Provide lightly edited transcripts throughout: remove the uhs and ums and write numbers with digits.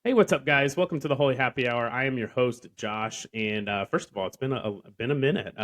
Hey, what's up, guys? Welcome to the Holy Happy Hour. I am your host, Josh. And first of all, it's been a minute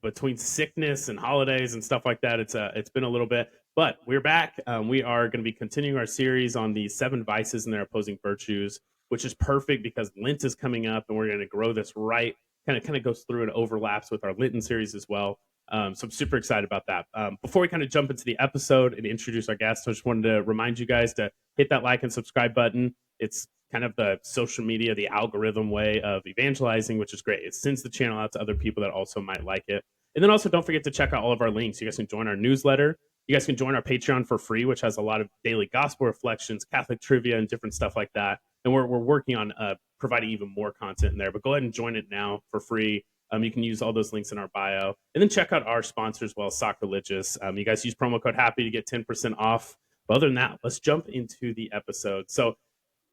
between sickness and holidays and stuff like that. It's been a little bit, but we're back. We are going to be continuing our series on the seven vices and their opposing virtues, which is perfect because Lent is coming up, and we're going to grow this right. Kind of goes through and overlaps with our Lenten series as well. So I'm super excited about that. Before we kind of jump into the episode and introduce our guests, I just wanted to remind you guys to hit that like and subscribe button. It's kind of the social media, the algorithm way of evangelizing, which is great. It sends the channel out to other people that also might like it. And then also don't forget to check out all of our links. You guys can join our newsletter. You guys can join our Patreon for free, which has a lot of daily gospel reflections, Catholic trivia, and different stuff like that. And we're working on providing even more content in there. But go ahead and join it now for free. You can use all those links in our bio. And then check out our sponsors as well, Sacrilegious. You guys use promo code HAPPY to get 10% off. But other than that, let's jump into the episode. So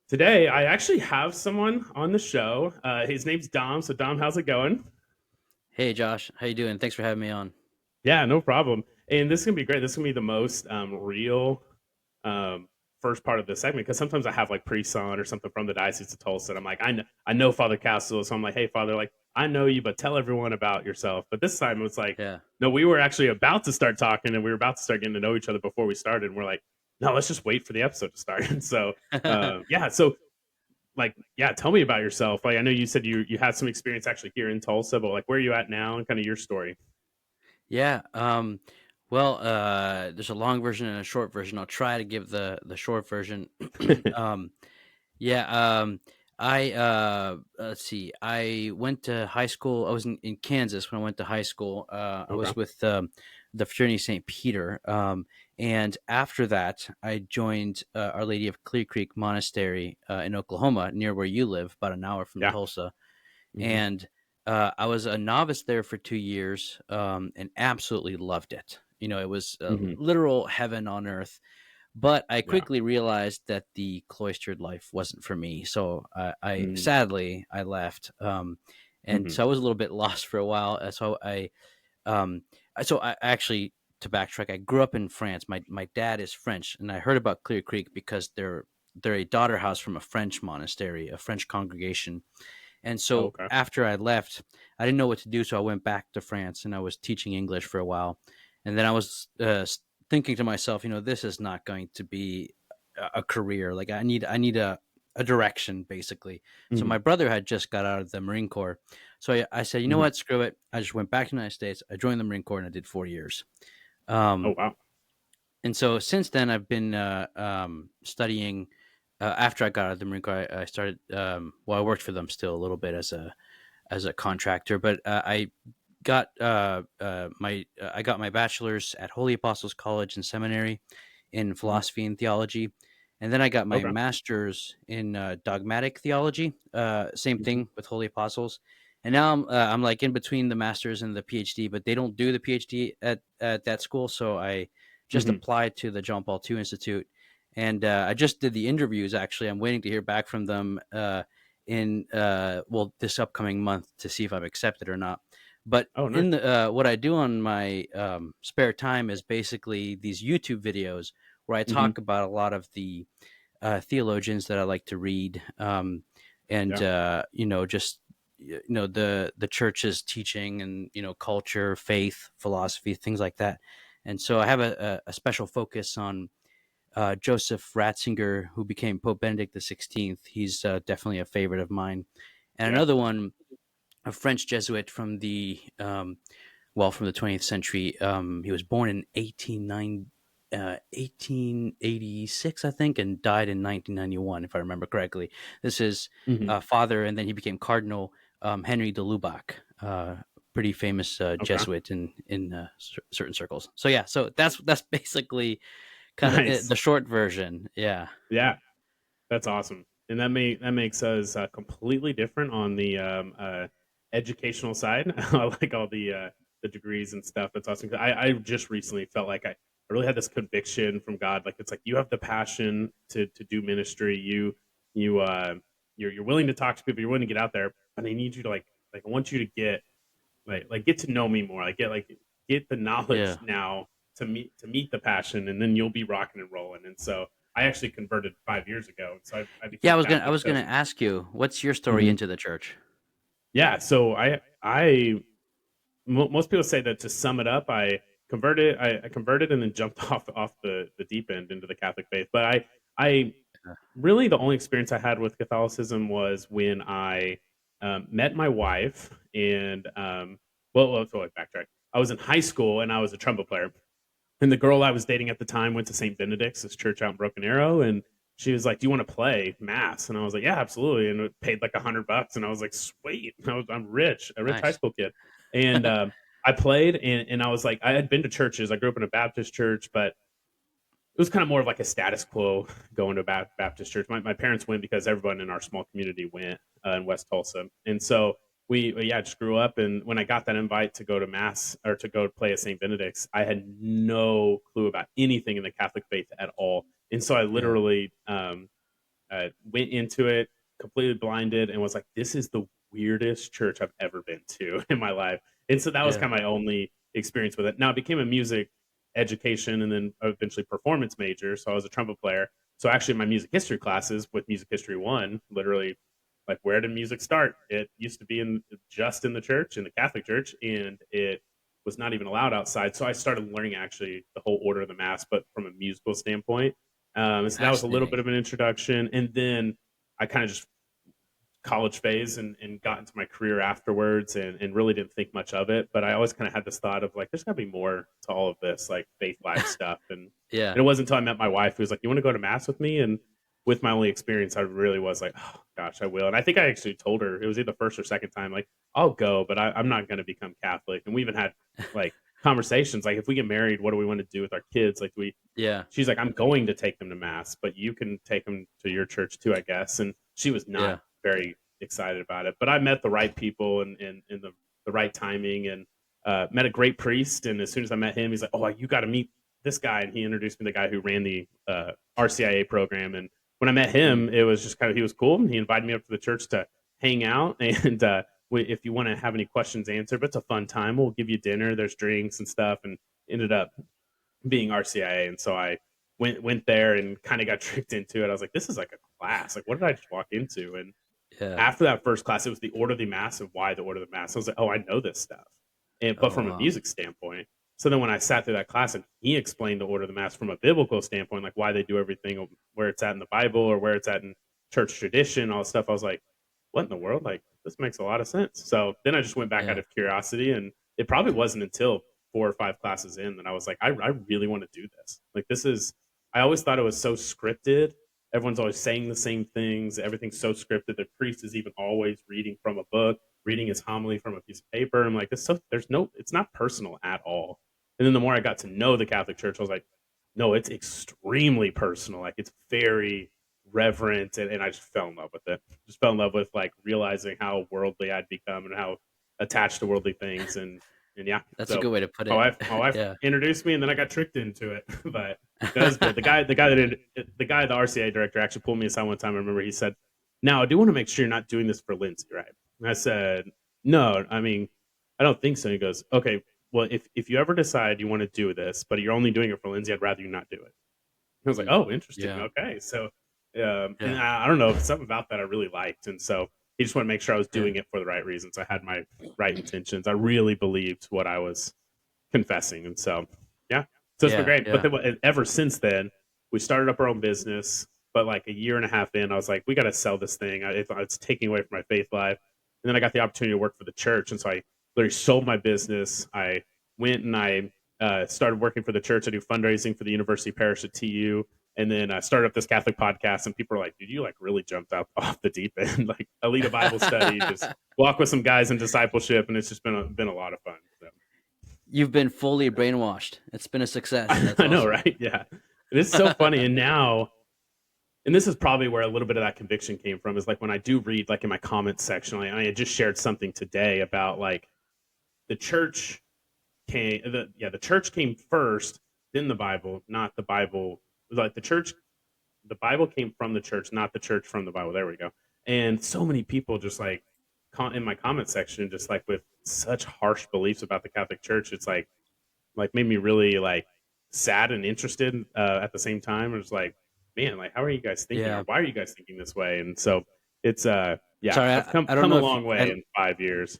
today, I actually have someone on the show. His name's Dom. So, Dom, how's it going? Hey Josh, how you doing? Thanks for having me on. Yeah, no problem. And this is gonna be great. This is gonna be the most real first part of the segment because sometimes I have like pre-song or something from the Diocese of Tulsa. And I'm like, I know Father Castle, so I'm like, hey, Father, like I know you, but tell everyone about yourself. But this time it was like, Yeah. no, we were actually about to start talking, and we were about to start getting to know each other before we started. And we're like, no, let's just wait for the episode to start. And so, yeah, so like, yeah, tell me about yourself. Like, I know you said you had some experience actually here in Tulsa, but like, where are you at now, and kind of your story? Yeah. Well, there's a long version and a short version. I'll try to give the short version. um, yeah. Let's see. I went to high school. I was in Kansas when I went to high school. I Okay. was with the fraternity St. Peter. And after that, I joined Our Lady of Clear Creek Monastery in Oklahoma, near where you live, about an hour from Yeah. Tulsa. Hmm. And I was a novice there for 2 years, and absolutely loved it. It was a Hmm. literal heaven on earth. But I Yeah. quickly realized that the cloistered life wasn't for me. So I Mm-hmm. sadly I left, and Hmm. so I was a little bit lost for a while. Um, so I actually, to backtrack, I grew up in France. My dad is French, and I heard about Clear Creek because they're a daughter house from a French monastery, a French congregation. And so Okay. after I left, I didn't know what to do. So I went back to France and I was teaching English for a while. And then I was thinking to myself, this is not going to be a career. Like I need a direction basically. So Hmm. my brother had just got out of the Marine Corps. So I said, you know Hmm. what, screw it. I just went back to the United States. I joined the Marine Corps and I did 4 years. Oh Um, wow. and so since then, I've been studying. After I got out of the Marine Corps, I started. Well, I worked for them still a little bit as a contractor, but I got my bachelor's at Holy Apostles College and Seminary in Hmm. philosophy and theology, and then I got my Okay. master's in dogmatic theology. Same Hmm. thing with Holy Apostles, and now I'm like in between the master's and the PhD, but they don't do the PhD at that school, so I just Hmm. applied to the John Paul II Institute, and I just did the interviews. Actually, I'm waiting to hear back from them. In well, this upcoming month to see if I'm accepted or not. But Oh, nice. in the what I do on my spare time is basically these YouTube videos where I Hmm. talk about a lot of the theologians that I like to read, and Yeah. just the church's teaching and culture, faith, philosophy, things like that. And so I have a special focus on Joseph Ratzinger, who became Pope Benedict XVI. He's definitely a favorite of mine. And Yeah. another one, a French Jesuit from from the 20th century. He was born in 1886, I think, and died in 1991, if I remember correctly. This is Hmm. father, and then he became Cardinal Henry de Lubac, pretty famous Okay. Jesuit in certain circles. So yeah, so that's basically kind of Nice. the short version. Yeah. Yeah. That's awesome. And that makes us completely different on the educational side. I like all the degrees and stuff. That's awesome. I just recently felt like I really had this conviction from God. Like it's like you have the passion to do ministry. You you're willing to talk to people. You're willing to get out there. But I need you to like I want you to get like get to know me more. Like get the knowledge Yeah. now to meet the passion, and then you'll be rocking and rolling. And so I actually converted 5 years ago, and so I Yeah, became I Catholic. was gonna So ask you, what's your story mhm. into the church? Yeah, so most people say that to sum it up, I converted and then jumped off the deep end into the Catholic faith. But I Yeah. really the only experience I had with Catholicism was when I met my wife, and so I backtrack. I was in high school and I was a trumpet player, and the girl I was dating at the time went to St. Benedict's, this church out in Broken Arrow, and she was like, "Do you want to play mass?" And I was like, "Yeah, absolutely." And it paid like $100, and I was like, "Sweet!" I'm rich, a rich high Nice. school kid, and I played, and I was like, I had been to churches. I grew up in a Baptist church, but it was kind of more of like a status quo going to a Baptist church. My parents went because everyone in our small community went in West Tulsa, and so yeah, just grew up. And when I got that invite to go to mass or to go play at St. Benedict's, I had no clue about anything in the Catholic faith at all, and so I Yeah. literally went into it completely blinded and was like, "This is the weirdest church I've ever been to in my life." And so that was Yeah. kind of my only experience with it. Now, it became a music education and then eventually performance major. So I was a trumpet player. So actually, my music history classes with Music History One, literally, like, where did music start? It used to be in just in the church, in the Catholic Church, and it was not even allowed outside. So I started learning actually the whole order of the mass, but from a musical standpoint. So that was a little Fascinating. bit of an introduction, and then I kind of just college phase and got into my career afterwards, and really didn't think much of it. But I always kind of had this thought of like, there's got to be more to all of this, like faith life stuff. And Yeah. it wasn't until I met my wife who was like, "You want to go to mass with me?" And with my only experience, I really was like, "Oh gosh, I will." And I think I actually told her it was either the first or second time, like, "I'll go, but I'm not going to become Catholic." And we even had like conversations like, if we get married, what do we want to do with our kids? Like, we Yeah. she's like, "I'm going to take them to mass, but you can take them to your church too, I guess." And she was not Yeah. very excited about it. But I met the right people and in the right timing, and met a great priest. And as soon as I met him, he's like, "Oh, you got to meet this guy." And he introduced me to the guy who ran the RCIA program. And when I met Mm. him, it was just kind of, he was cool. He invited me up to the church to hang out. And if you want to have any questions answered, but it's a fun time, we'll give you dinner. There's drinks and stuff. And ended up being RCIA, and so I went there and kind of got tricked into it. I was like, "This is like a class. Like, what did I just walk into?" And Yeah. after that first class, it was the order of the mass and why the order of the mass. I was like, "Oh, I know this stuff," but Oh from a wow. music standpoint. So then when I sat through that class and he explained the order of the mass from a biblical standpoint, like why they do everything, where it's at in the Bible or where it's at in church tradition, all this stuff, I was like, "What in the world? Like, this makes a lot of sense." So then I just went back out Yeah. of curiosity, and it probably wasn't until 4 or 5 classes in that I was like, I really want to do this. Like, this is. I always thought it was so scripted. Everyone's always saying the same things. Everything's so scripted. The priest is even always reading from a book, reading his homily from a piece of paper. I'm like, this so there's no, it's not personal at all. And then the more I got to know the Catholic Church, I was like, no, it's extremely personal. Like, it's very reverent, and I just fell in love with it. Just fell in love with like realizing how worldly I'd become and how attached to worldly things, and yeah. That's a So good way to put my it. wife Yeah. introduced me, and then I got tricked into it. But that was good. The RCA director actually pulled me aside one time. I remember he said, "Now I do want to make sure you're not doing this for Lindsay, right?" And I said, "No, I mean, I don't think so." He goes, "Okay, well, if you ever decide you want to do this, but you're only doing it for Lindsay, I'd rather you not do it." I was like, Mm. "Oh, interesting. Yeah. Okay." So, and Yeah. I don't know, something about that I really liked, and so he just wanted to make sure I was Yeah. doing it for the right reasons. I had my right intentions. I really believed what I was confessing, and so yeah, so it's been Yeah. great. But Yeah. then ever since then, we started up our own business. But like a year and a half in, I was like, we got to sell this thing. It's taking away from my faith life. And then I got the opportunity to work for the church, and so I literally sold my business. I went and I started working for the church. I do fundraising for the university parish at TU, and then I started up this Catholic podcast. And people are like, "Dude, you like really jumped out off the deep end, like a lead a Bible study, just walk with some guys in discipleship," and it's just been a lot of fun. So. You've been fully brainwashed. It's been a success. That's I know, awesome. right? Yeah. It is so funny. And now, and this is probably where a little bit of that conviction came from, is like when I do read, like in my comments section, I had just shared something today about like the church the church came first, then the Bible, not the Bible. Like the Bible came from the church, not the church from the Bible. There we go. And so many people just like in my comment section, just like with such harsh beliefs about the Catholic Church. It's like made me really like sad and interested at the same time. It was like, man, like how are you guys thinking, or Yeah. why are you guys thinking this way? And so it's yeah, Sorry, I've come I don't come a know if you, long way in 5 years.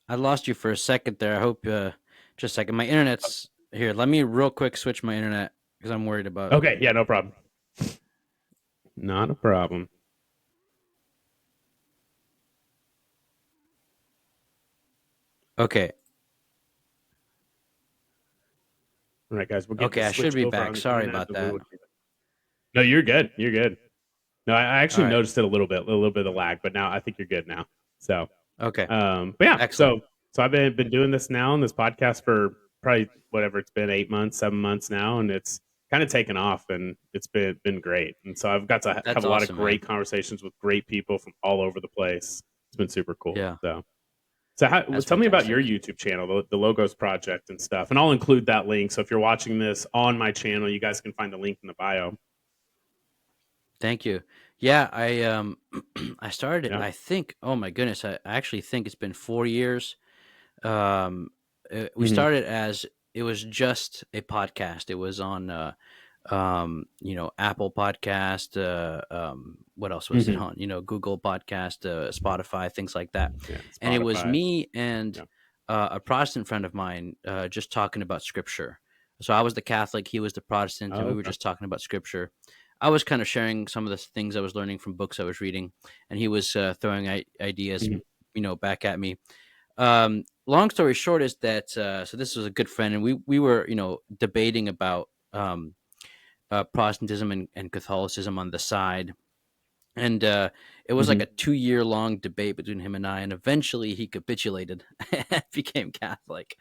I lost you for a second there. I hope just a second. My internet's here. Let me real quick switch my internet because I'm worried about. Okay, yeah, no problem. Not a problem. Okay. All right, guys, we're getting Okay, the I should switch be over back. on the Sorry internet about that we were that. looking at. No, you're good. You're good. No, I All actually right. noticed it a little bit of lag, but now I think you're good now. So, Okay. but yeah, Excellent. so I've been doing this now and this podcast for probably whatever it's been 8 months, 7 months now, and it's kind of taken off, and it's been great. And so I've got to have That's a lot of awesome, man. great conversations with great people from all over the place. It's been super cool. Yeah, So that's tell me about your fantastic. YouTube channel, the Logos Project and stuff, and I'll include that link. So if you're watching this on my channel, you guys can find the link in the bio. Thank you. Yeah, I started it. Yeah. I think. Oh my goodness, I actually think it's been 4 years. Um, we Hmm. started as it was just a podcast. It was on Apple Podcast. What else was it Hmm. on? Google Podcast, Spotify, things like that. Yeah. And it was Spotify. me and Yeah. a Protestant friend of mine just talking about Scripture. So I was the Catholic, he was the Protestant, and Oh, we were okay. just talking about Scripture. I was kind of sharing some of the things I was learning from books I was reading, and he was throwing ideas, Hmm. back at me. Long story short is that so this was a good friend, and we were debating about Protestantism and Catholicism on the side. And it was like Hmm. a 2 year long debate between him and I. And eventually he capitulated and became Catholic.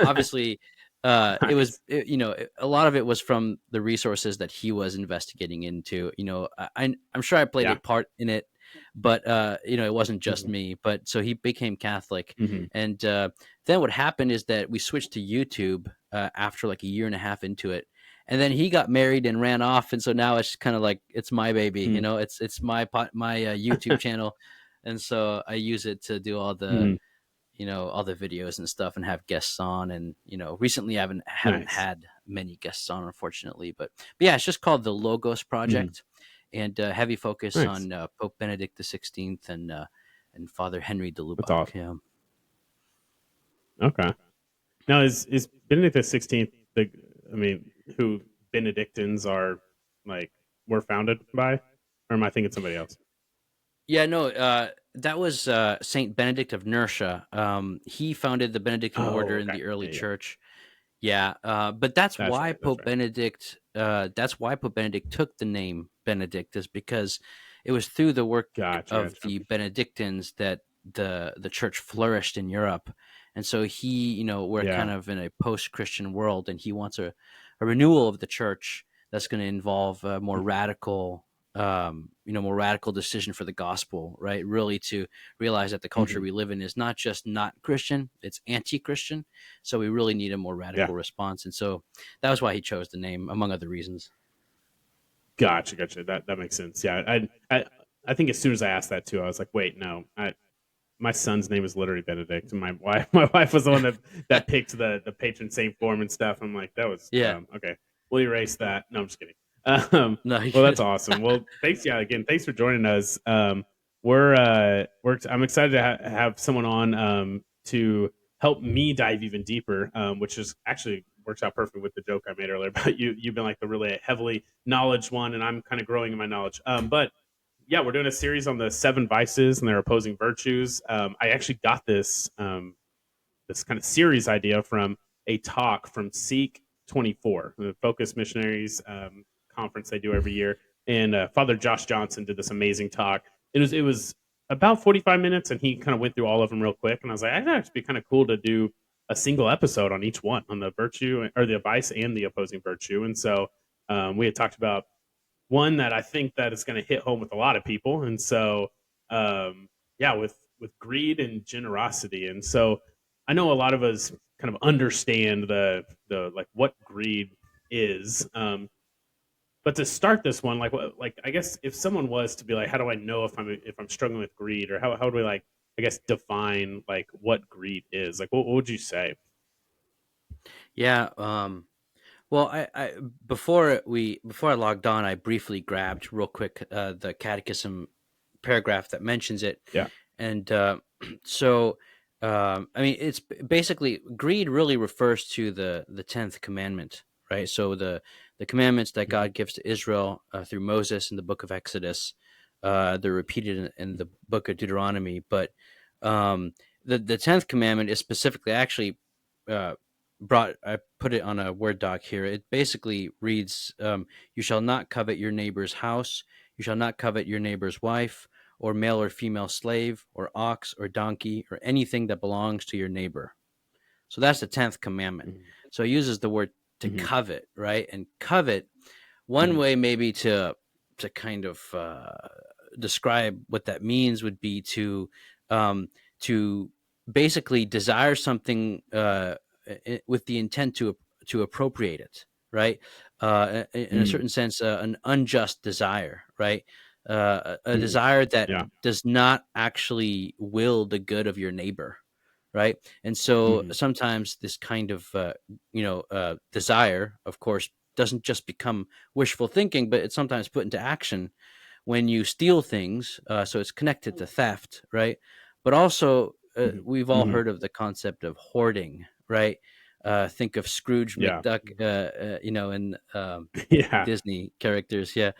Obviously, Nice. a lot of it was from the resources that he was investigating into. I'm sure I played a Yeah. part in it, but it wasn't just Hmm. me. But so he became Catholic. Hmm. And then what happened is that we switched to YouTube after like a year and a half into it, and then he got married and ran off, and so now it's kind of like it's my baby, it's my YouTube channel, and so I use it to do Hmm. all the videos and stuff and have guests on. And recently I haven't Nice. had many guests on, unfortunately, but yeah, it's just called the Logos Hmm. Project, and heavy focus Nice. on Pope Benedict XVI and Father Henry de That's Lubac. awesome. Yeah. Okay. Now is Benedict the 16th the? I mean, who Benedictines are like were founded by, or am I thinking somebody else? Yeah, no, that was Saint Benedict of Nursia. He founded the Benedictine Oh, order in okay. the early Yeah, yeah. church. Yeah, but that's That's why right. That's Pope right. Benedict. That's why Pope Benedict took the name Benedict, is because it was through the work Gotcha. of Gotcha. the Benedictines that the church flourished in Europe. And so he, we're kind Yeah. of in a post-Christian world, and he wants a renewal of the church that's going to involve a Mhm. more radical decision for the gospel, right? Really to realize that the culture Mhm. we live in is not just not Christian, it's anti-Christian. So we really need a more Yeah. radical response. And so that was why he chose the name, among other reasons. Gotcha. Gotcha. That makes sense. Yeah. I think as soon as I asked that too, I was like, wait, no. My son's name is literally Benedict, and my wife my wife was the one that picked the patron saint form and stuff. I'm like, that was Yeah. okay. We'll erase that. No, I'm just kidding. No, you Well, that's could. awesome. Well, thanks. Yeah, again, thanks for joining us. I'm excited to have someone on to help me dive even deeper, which is actually works out perfect with the joke I made earlier about you. You've been like the really heavily knowledge one, and I'm kind of growing in my knowledge. But yeah, we're doing a series on the seven vices and their opposing virtues. I actually got this kind of series idea from a talk from Seek 24, the Focus Missionaries conference they do every year, and Father Josh Johnson did this amazing talk. It was about 45 minutes, and he kind of went through all of them real quick. And I was like, it'd actually be kind of cool to do a single episode on each one, on the virtue or the vice and the opposing virtue. And so we had talked about one that I think that is going to hit home with a lot of people. And so, yeah, with greed and generosity. And so, I know a lot of us kind of understand the like what greed is. But to start this one, like I guess if someone was to be like, how do I know if I'm struggling with greed, or how do we like I guess define like what greed is? Like what would you say? Yeah. Well, I before I logged on, I briefly grabbed real quick the catechism paragraph that mentions it, Yeah. and so I mean, it's basically greed really refers to the 10th commandment, right? So the commandments that Mhm. God gives to Israel through Moses in the book of Exodus, they're repeated in the book of Deuteronomy, but um, the 10th commandment is specifically actually uh, brought. I put it on a Word doc here. It basically reads, "You shall not covet your neighbor's house. You shall not covet your neighbor's wife, or male or female slave, or ox, or donkey, or anything that belongs to your neighbor." So that's the 10th commandment. Mhm. So it uses the word to Mhm. covet, right? And covet, one Mhm. way maybe to kind of describe what that means would be um, to basically desire something with the intent to appropriate it, right? In a Mhm. certain sense, an unjust desire, right? A Mhm. desire that Yeah. does not actually will the good of your neighbor, right? And so Mhm. sometimes this kind of desire, of course, doesn't just become wishful thinking, but it's sometimes put into action when you steal things. So it's connected to theft, right? But also, Mhm. we've all Mhm. heard of the concept of hoarding, right? Think of Scrooge Yeah. McDuck, in Yeah. Disney characters. Yeah.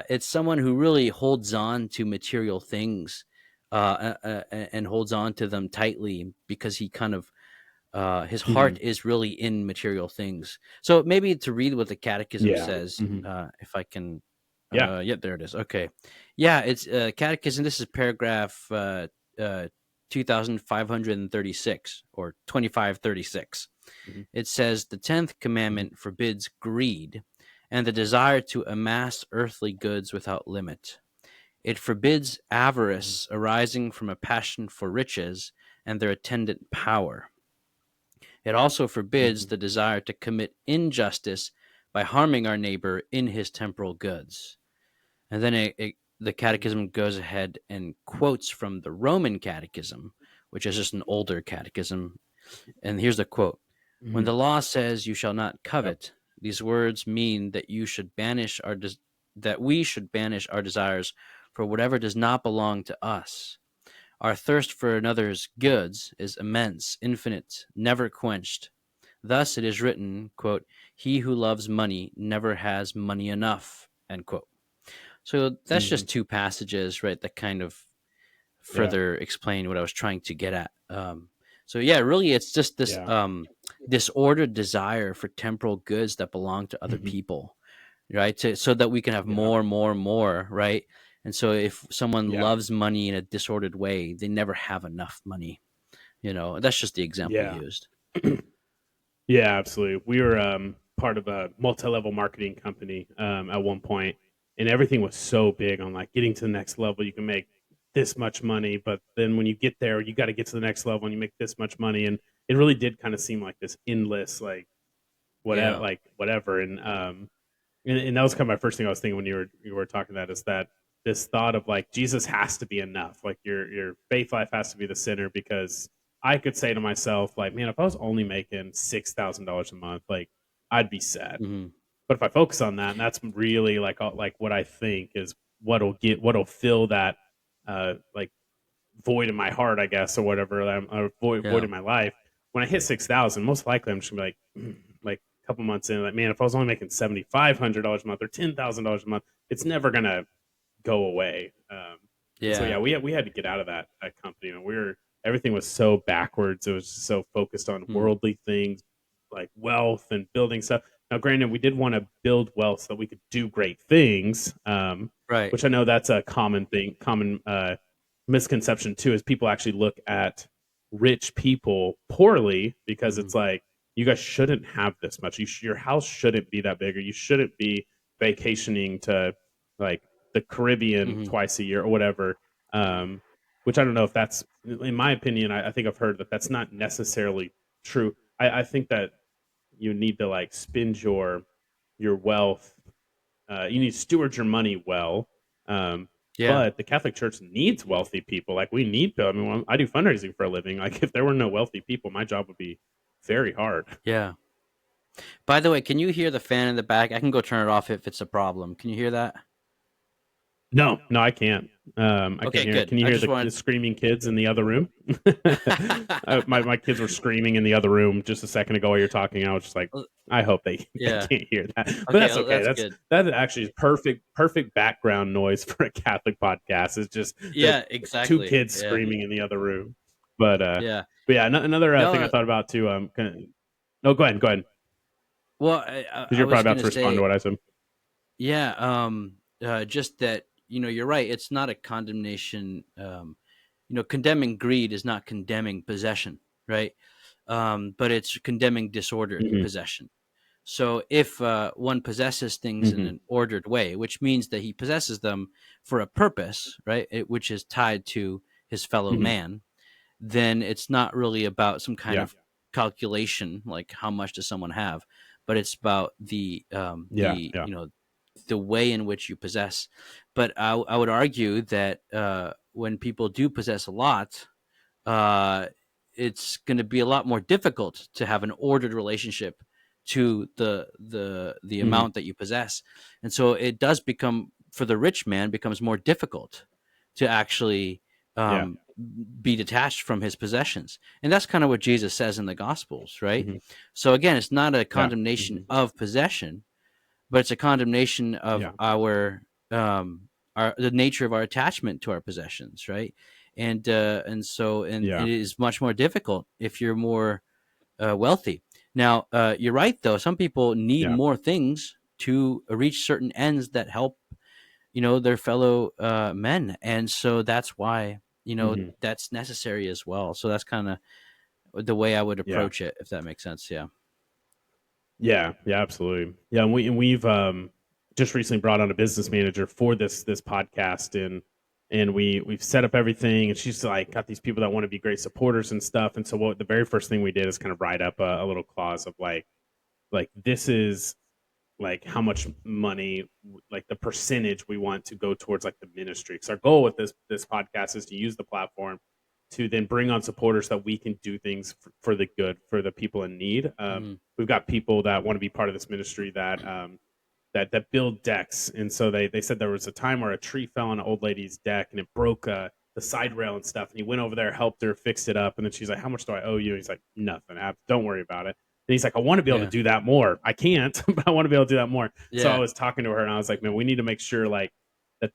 It's someone who really holds on to material things and holds on to them tightly because he kind of his heart Mhm. is really in material things. So maybe to read what the catechism Yeah. says, Mhm. if I can. Yeah. Yeah, there it is. Okay. Yeah, it's catechism. This is paragraph 2536 or 2536. Mhm. It says the 10th Mhm. commandment forbids greed and the desire to amass earthly goods without limit. It forbids Mhm. avarice arising from a passion for riches and their attendant power. It also forbids Mhm. the desire to commit injustice by harming our neighbor in his temporal goods. And then the Mhm. catechism goes ahead and quotes from the Roman catechism, which is just an older catechism. And here's the quote: "When Mhm. the law says you shall not Yep. covet, these words mean that you should banish that we should banish our desires for whatever does not belong to us. Our thirst for another's goods is immense, infinite, never quenched. Thus it is written, quote, 'He who loves money never has money enough,' end quote." So that's Mhm. just two passages, right, that kind of Yeah. further explain what I was trying to get at. So yeah, really, it's just this Yeah. disordered desire for temporal goods that belong to other Mhm. people, right? So that we can have Yeah. more, more, more, right? And so if someone Yeah. loves money in a disordered way, they never have enough money. That's just the example Yeah. used. Yeah, absolutely. We were part of a multi-level marketing company at one point, and everything was so big on like getting to the next level. You can make this much money, but then when you get there, you got to get to the next level and you make this much money. And it really did kind of seem like this endless, Yeah. like whatever. And that was kind of my first thing I was thinking when you were talking that is that this thought of like Jesus has to be enough. Like your faith life has to be the center because I could say to myself, like, man, if I was only making $6,000 a month, like I'd be set. Hmm. But if I focus on that, and that's really like what I think is what'll fill that like void in my heart, I guess, or whatever, void Yeah. in my life. When I hit 6,000, most likely I'm just gonna be like a couple months in, like, man, if I was only making $7,500 a month or $10,000 a month, it's never gonna go away. And so yeah, Yeah. we had to get out of that company. And everything was so backwards. It was so focused on Hmm. worldly things like wealth and building stuff. Now, granted, we did want to build wealth so that we could do great things, Right. which I know that's a common misconception too. Is people actually look at rich people poorly because Hmm. it's like you guys shouldn't have this much. Your house shouldn't be that big, or you shouldn't be vacationing to like the Caribbean Hmm. twice a year or whatever. Um, which I don't know if that's, in my opinion, I think I've heard that that's not necessarily true. I think that you need to like spend your wealth. You need to steward your money well. Um, Yeah. but the Catholic Church needs wealthy people. Like we need to. I mean, I do fundraising for a living. Like if there were no wealthy people, my job would be very hard. Yeah. By the way, can you hear the fan in the back? I can go turn it off if it's a problem. Can you hear that? No, no, I can't. I can't Okay, hear it. good. Can you I hear just the wanted. screaming kids in the other room? My kids were screaming in the other room just a second ago while you're talking. I was just like, I hope they they Yeah. can't hear that, but Okay, that's well, okay. that's good. That actually is perfect background noise for a Catholic podcast. It's just the Yeah, two exactly. kids Yeah, screaming in the other room. But yeah. yeah, another thing I No, thought about too. No, go ahead, well, because I you're was probably about gonna to respond to say, what I said. yeah, just that, you're right. It's not a condemnation. Condemning greed is not condemning possession, right? But it's condemning disordered Hmm. possession. So if one possesses things in Hmm. an ordered way, which means that he possesses them for a purpose, right, which is tied to his fellow Hmm. man, then it's not really about some kind Yeah, of calculation, like how much does someone have, but it's about yeah, yeah. the way in which you possess. But I would argue that when people do possess a lot, uh, it's going to be a lot more difficult to have an ordered relationship to the Hmm. amount that you possess, and so it does become, for the rich man, becomes more difficult to actually Yeah. um, be detached from his possessions, and that's kind of what Jesus says in the Gospels, right? Hmm. So again, it's not a Yeah. condemnation Hmm. of possession, but it's a condemnation of Yeah. our the nature of our attachment to our possessions, right? And it Yeah. is much more difficult if you're more wealthy. Now, you're right though. Some people need Yeah. more things to reach certain ends that help, their fellow men, and so that's why Hmm. that's necessary as well. So that's kind of the way I would Yeah. approach it, if that makes sense. Yeah. Yeah. Yeah. Absolutely. Yeah. We've just recently brought on a business manager for this podcast, and we've set up everything, and she's like got these people that want to be great supporters and stuff. And so what the very first thing we did is kind of write up a little clause of like this is like how much money, like the percentage we want to go towards like the ministry, because our goal with this podcast is to use the platform to then bring on supporters that we can do things for the good for the people in need. Mm. We've got people that want to be part of this ministry that build decks, and so they said there was a time where a tree fell on an old lady's deck and it broke the side rail and stuff, and he went over there, helped her, fixed it up, and then she's like, how much do I owe you? And he's like, nothing, don't worry about it. And he's like, I want to be able to Yeah. do that more. I can't, but I want to be able to do that more. So I Yeah. was talking to her and I was like, man, we need to make sure like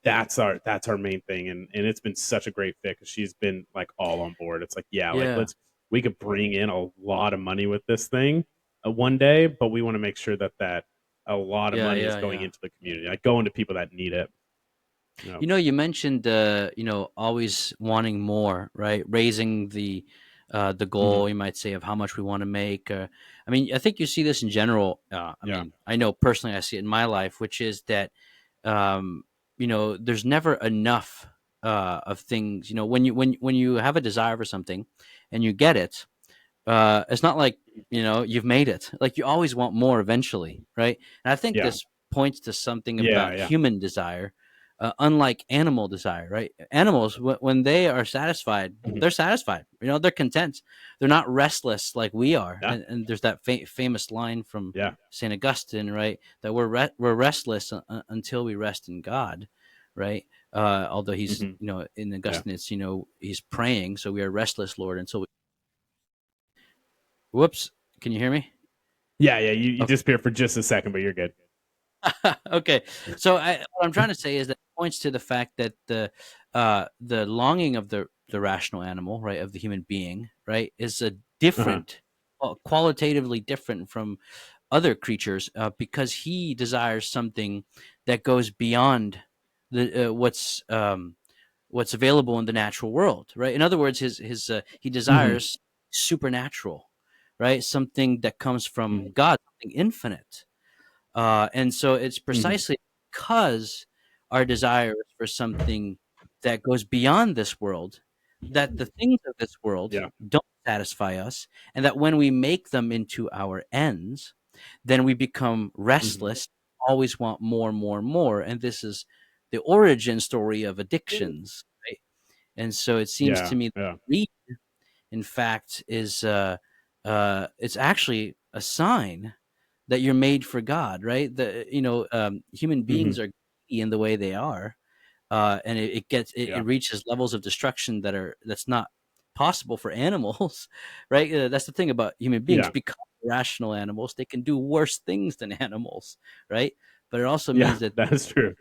that's our main thing. And it's been such a great fit because she's been like all on board. It's like, yeah, like Yeah. we could bring in a lot of money with this thing one day, but we want to make sure that a lot of Yeah. money is Yeah. going Yeah. into the community, like going to people that need it. You know? You mentioned always wanting more, right? Raising the Hmm. goal, you might say, of how much we want to make. I mean, I think you see this in general. I Yeah. mean, I know personally, I see it in my life, which is that um, there's never enough of things. When you have a desire for something and you get it, it's not like you've made it. Like you always want more eventually, right? And I think Yeah. this points to something Yeah. about Yeah. human desire, unlike animal desire, right? Animals, when they are satisfied, Hmm. they're satisfied. They're content. They're not restless like we are. Yeah. And there's that famous line from Yeah. Saint Augustine, right? That we're restless until we rest in God, right? Although he's, Hmm. in Yeah. Augustine, it's he's praying, so we are restless, Lord, until we. Whoops, can you hear me? Yeah. Yeah. You Okay. disappear for just a second, but you're good. Okay. So what I'm trying to say is that it points to the fact that the longing of the rational animal, right, of the human being, right, is a Uh-huh. different, qualitatively different from other creatures, because he desires something that goes beyond the what's available in the natural world, right? In other words, his he Hmm. desires supernatural, right? Something that comes Hmm. from God, something infinite. And so it's Hmm. precisely because our desire is for something that goes beyond this world, that the things of this world Yeah. don't satisfy us, and that when we make them into our ends, then we become Hmm. restless, always want more, more, more. And this is the origin story of addictions, right? And so it seems to Yeah. me that Yeah. greed, in fact, is it's actually a sign that you're made for God, right? Human Hmm. beings are greedy in the way they are, and it Yeah. reaches levels of destruction that's not possible for animals, right? That's the thing about human beings. Yeah. Because rational animals, they can do worse things than animals, right? But it also Yeah. means that That is true.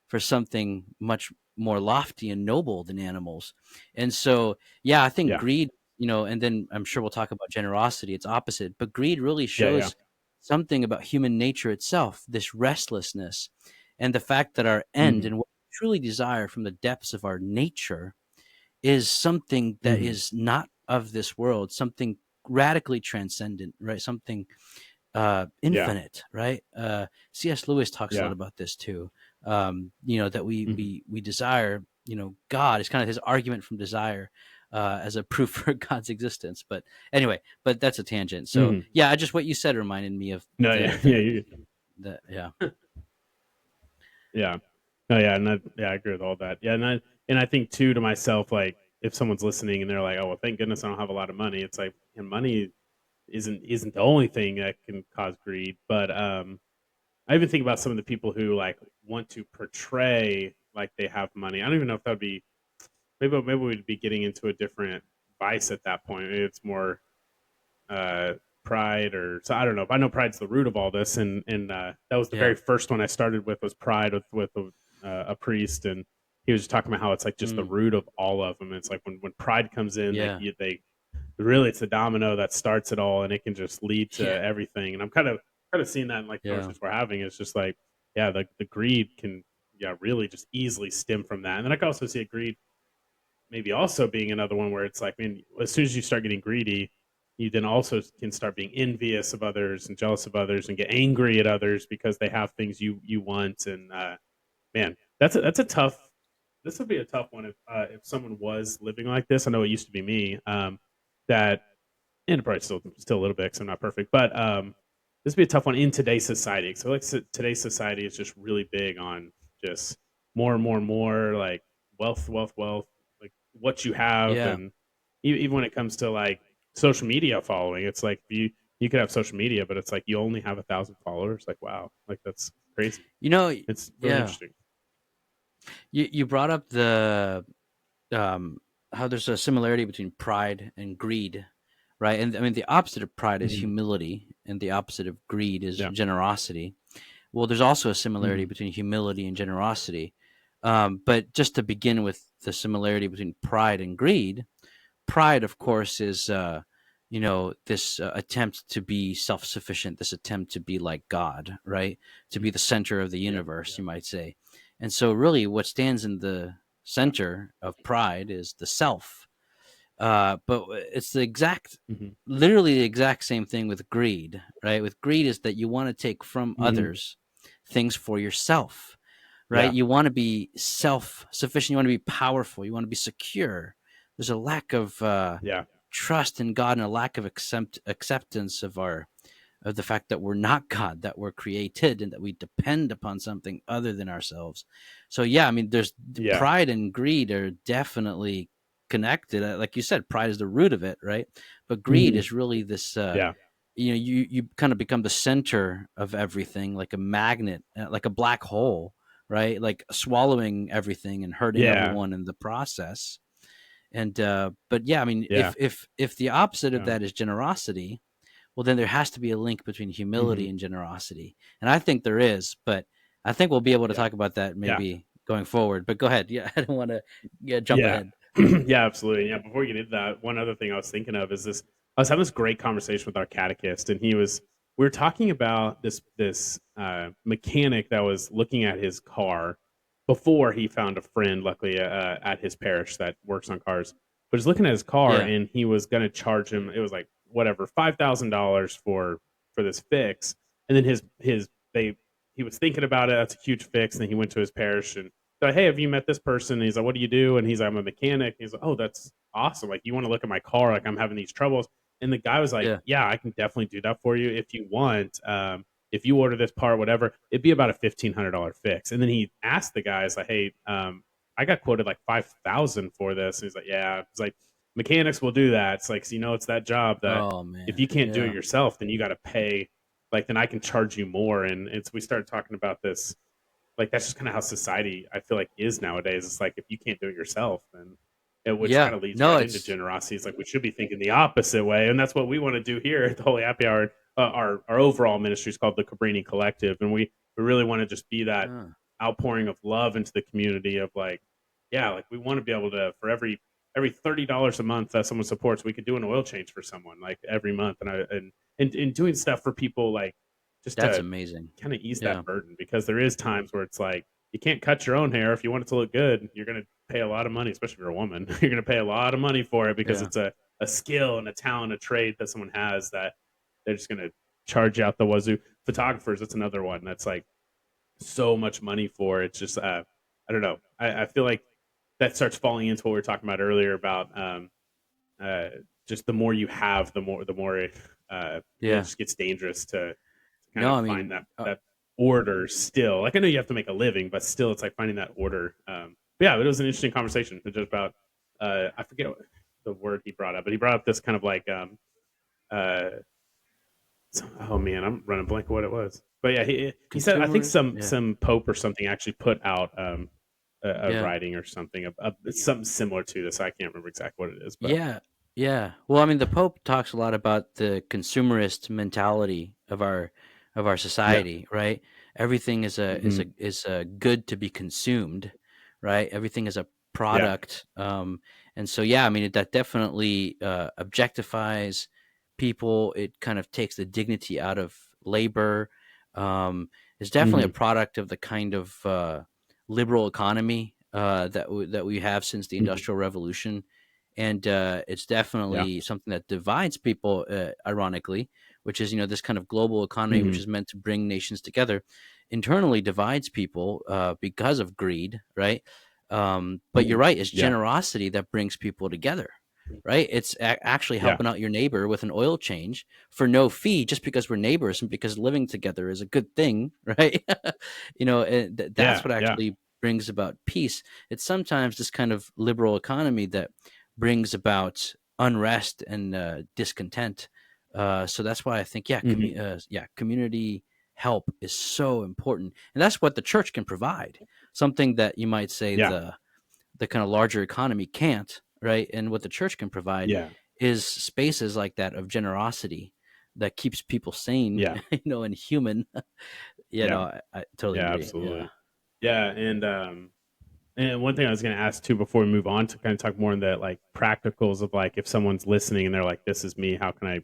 for something much more lofty and noble than animals. And so, yeah, I think Yeah. greed, and then I'm sure we'll talk about generosity. It's opposite, but greed really Yeah. Yeah. shows something about human nature itself, this restlessness, and the fact that our end Hmm. and what we truly desire from the depths of our nature is something that Hmm. is not of this world, something radically transcendent, right? Something Yeah. infinite, right? C.S. Lewis talks a lot Yeah. about this too. That we Hmm. we we desire, God is kind of his argument from desire as a proof for God's existence. But anyway, but that's a tangent. So Hmm. yeah, I just what you said reminded me of No. Yeah. the Yeah. the the yeah Yeah. No, yeah, and I agree with all that. Yeah, and I think too to myself, like if someone's listening and they're like, "Oh, well, thank goodness I don't have a lot of money," it's like, and money isn't the only thing that can cause greed. But I even think about some of the people who like want to portray like they have money. I don't even know if that would be maybe we'd be getting into a different vice at that point. Maybe it's more uh, pride or so I don't know. But I know pride's the root of all this, and that was the yeah very first one I started with was pride with a priest, and he was just talking about how it's like just the mm, root of all of them. It's like when pride comes in, yeah they really it's the domino that starts it all, and it can just lead to yeah everything. And I'm kind of seeing that in like the yeah conversations we're having. It's just like yeah, the greed can really just easily stem from that, and then I can also see a greed maybe also being another one where it's like, man, as soon as you start getting greedy, you then also can start being envious of others and jealous of others and get angry at others because they have things you want. And man, that's a tough. This would be a tough one if someone was living like this. I know it used to be me. That and probably still a little bit because I'm not perfect, but this would be a tough one in today's society. So like today's society is just really big on just more and more and more like wealth, like what you have, yeah. and even when it comes to like social media following, it's like you could have social media, but it's like you only have 1,000 followers. Like wow, like that's crazy. You know, It's really yeah. interesting. You brought up the um, how there's a similarity between pride and greed, right? And I mean, the opposite of pride is Hmm. humility, and the opposite of greed is Yeah. generosity. Well, there's also a similarity Hmm. between humility and generosity. But just to begin with the similarity between pride and greed, pride, of course, is this attempt to be self-sufficient, this attempt to be like God, right? To be the center of the Yeah. universe, you might say. And so, really, what stands in the center of pride is the self. But it's Hmm. literally the exact same thing with greed, right? With greed is that you want to take from Hmm. others things for yourself, right? Yeah. You want to be self sufficient. You want to be powerful. You want to be secure. There's a lack of Yeah. trust in God and a lack of acceptance of the fact that we're not God, that we're created, and that we depend upon something other than ourselves. So yeah, I mean, there's Yeah. pride and greed are definitely connected. Like you said, pride is the root of it, right? But greed Hmm. is really this. Yeah. You kind of become the center of everything, like a magnet, like a black hole, right? Like swallowing everything and hurting Yeah. everyone in the process. And but yeah, I mean, Yeah. if the opposite of Yeah. that is generosity, well, then there has to be a link between Hmm. humility and generosity, and I think there is. But I think we'll be able to Yeah. talk about that Yeah. maybe going forward. But go ahead. Yeah, I don't want to jump Yeah. ahead. Yeah, absolutely. Yeah, before we get into that, one other thing I was thinking of is this I was having this great conversation with our catechist, and we were talking about this mechanic that was looking at his car before he found a friend, luckily, at his parish that works on cars. But he's looking at his car, Yeah, and he was gonna charge him, it was like, whatever, $5,000 for this fix, and then his they he was thinking about it, that's a huge fix, and then he went to his parish and so, hey, have you met this person? And he's like, what do you do? And he's like, I'm a mechanic. He's like, oh, that's awesome. Like, you want to look at my car? Like, I'm having these troubles. And the guy was like, yeah. yeah, I can definitely do that for you if you want. If you order this part, whatever, it'd be about a $1,500 fix. And then he asked the guy, he's like, hey, I got quoted like 5,000 for this. And he's like, yeah. It's like mechanics will do that. It's like, so, it's that job that Oh if man, you can't do it yeah, yourself, then you got to pay. like then I can charge you more. And it's we started talking about this, like that's just kind of how society I feel like is nowadays. It's like if you can't do it yourself, then which Yeah. kind of leads No, right into it's generosity. It's like we should be thinking the opposite way, and that's what we want to do here at the Holy Happy Hour. Our overall ministry is called the Cabrini Collective, and we really want to just be that uh, outpouring of love into the community. Of like, yeah, like we want to be able to for every $30 a month that someone supports, we could do an oil change for someone like every month, and doing stuff for people like just that's to amazing. kind of ease Yeah. that burden because there is times where it's like you can't cut your own hair if you want it to look good. You're going to pay a lot of money, especially if you're a woman. You're going to pay a lot of money for it because Yeah. it's a skill and a talent, a trade that someone has that they're just going to charge out the wazoo. Photographers, that's another one that's like so much money for. It's just, I don't know. I feel like that starts falling into what we were talking about earlier about uh, just the more you have, the more it Yeah. just gets dangerous to kind No, of I find mean, that order still. Like I know you have to make a living, but still, it's like finding that order. But yeah, it was an interesting conversation just about I forget what the word he brought up, but he brought up this kind of like uh, oh man, I'm running blank of what it was. But yeah, he said I think consumerism. some Yeah. some pope or something actually put out a Yeah. writing or something something similar to this. I can't remember exactly what it is, but Yeah, yeah. Well, I mean, the Pope talks a lot about the consumerist mentality of our yeah, society, right? Everything is hmm a good to be consumed, right? Everything is a yeah, product, and so yeah, I mean, that definitely objectifies people. It kind of takes the dignity out of labor. Um, it's definitely a hmm product of the kind of liberal economy that we have since the hmm Industrial Revolution, and it's yeah, definitely something that divides people, ironically, which is this kind of global economy which hmm is meant to bring nations together internally divides people because of greed, right? But you're right, it's yeah, generosity that brings people together, right? It's actually yeah, helping out your neighbor with an oil change for no fee just because we're neighbors and because living together is a good thing, right? And that's yeah, what yeah, actually brings about peace. It's sometimes this kind of liberal economy that brings about unrest and discontent. So that's why I think, hmm community help is so important, and that's what the church can provide. Something that you might say yeah, the kind of larger economy can't, right? And what the church can provide yeah, is spaces like that of generosity that keeps people sane, yeah, and human. yeah, I totally yeah, agree. Yeah, absolutely. Yeah, and one thing I was going to ask too before we move on to kind of talk more in the like practicals of like if someone's listening and they're like, "This is me. How can I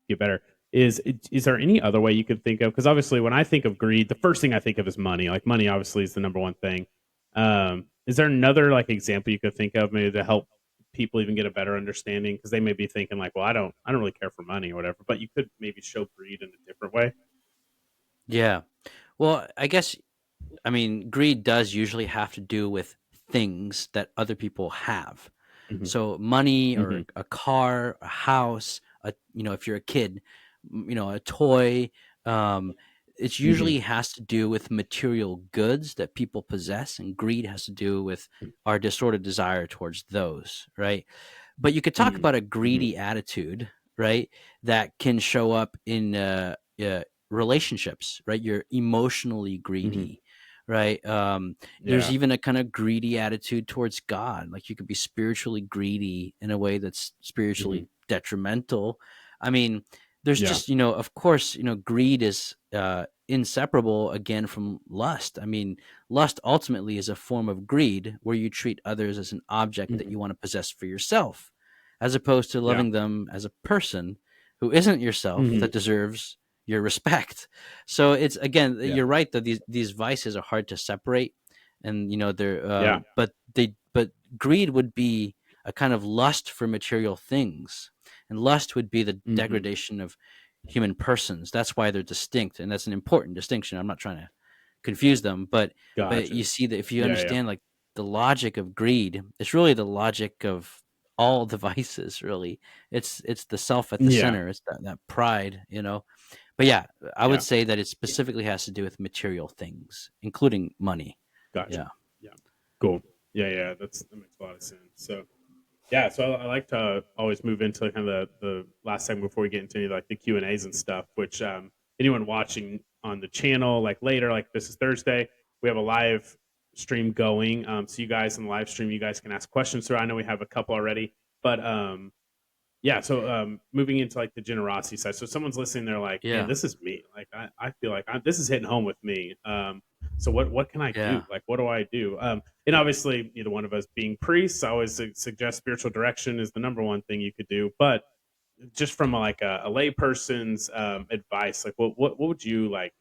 get better?" Is there any other way you could think of? Because obviously, when I think of greed, the first thing I think of is money. Like money, obviously, is the number one thing. Is there another like example you could think of maybe to help people even get a better understanding? Because they may be thinking like, "Well, I don't really care for money or whatever," but you could maybe show greed in a different way. yeah. Well, I guess, I mean, greed does usually have to do with things that other people have. hmm So money or hmm a car, a house, if you're a kid, a toy, um, it hmm usually has to do with material goods that people possess, and greed has to do with our disordered desire towards those, right? But you could talk hmm about a hmm greedy attitude, right? That can show up in relationships, right? You're emotionally hmm greedy, right? There's Yeah. even a kind of greedy attitude towards God. Like you could be spiritually greedy in a way that's hmm spiritually detrimental. I mean, there's Yeah. just, of course, greed is inseparable again from lust. I mean, lust ultimately is a form of greed where you treat others as an object that hmm you want to possess for yourself, as opposed to Yeah. loving them as a person who isn't yourself hmm that deserves your respect. So it's, again, Yeah. you're right that these vices are hard to separate, and they're Yeah. but greed would be a kind of lust for material things, and lust would be the hmm degradation of human persons. That's why they're distinct, and that's an important distinction. I'm not trying to confuse them, but you Gotcha. see that if you Yeah. Yeah. understand, like, the logic of greed, it's really the logic of all the vices. Really, it's the self at the Yeah. center. It's that pride, But yeah, I would Yeah. say that it specifically has to do with material things, including money. Gotcha. Yeah. Yeah. Cool. Yeah. Yeah. That makes a lot of sense. So yeah. So I like to always move into kind of the last segment before we get into like the Q and A's and stuff, which anyone watching on the channel, like later, like this is Thursday, we have a live stream going. So you guys in the live stream, you guys can ask questions. So I know we have a couple already, but yeah. So moving into like the generosity side. So someone's listening, they're like, man, Yeah. this is me. Like I feel like this is hitting home with me. So what can I do? Yeah. Like what do I do? And obviously, either one of us being priests, I always suggest spiritual direction is the number one thing you could do. But just from like a lay person's advice, like what would you like?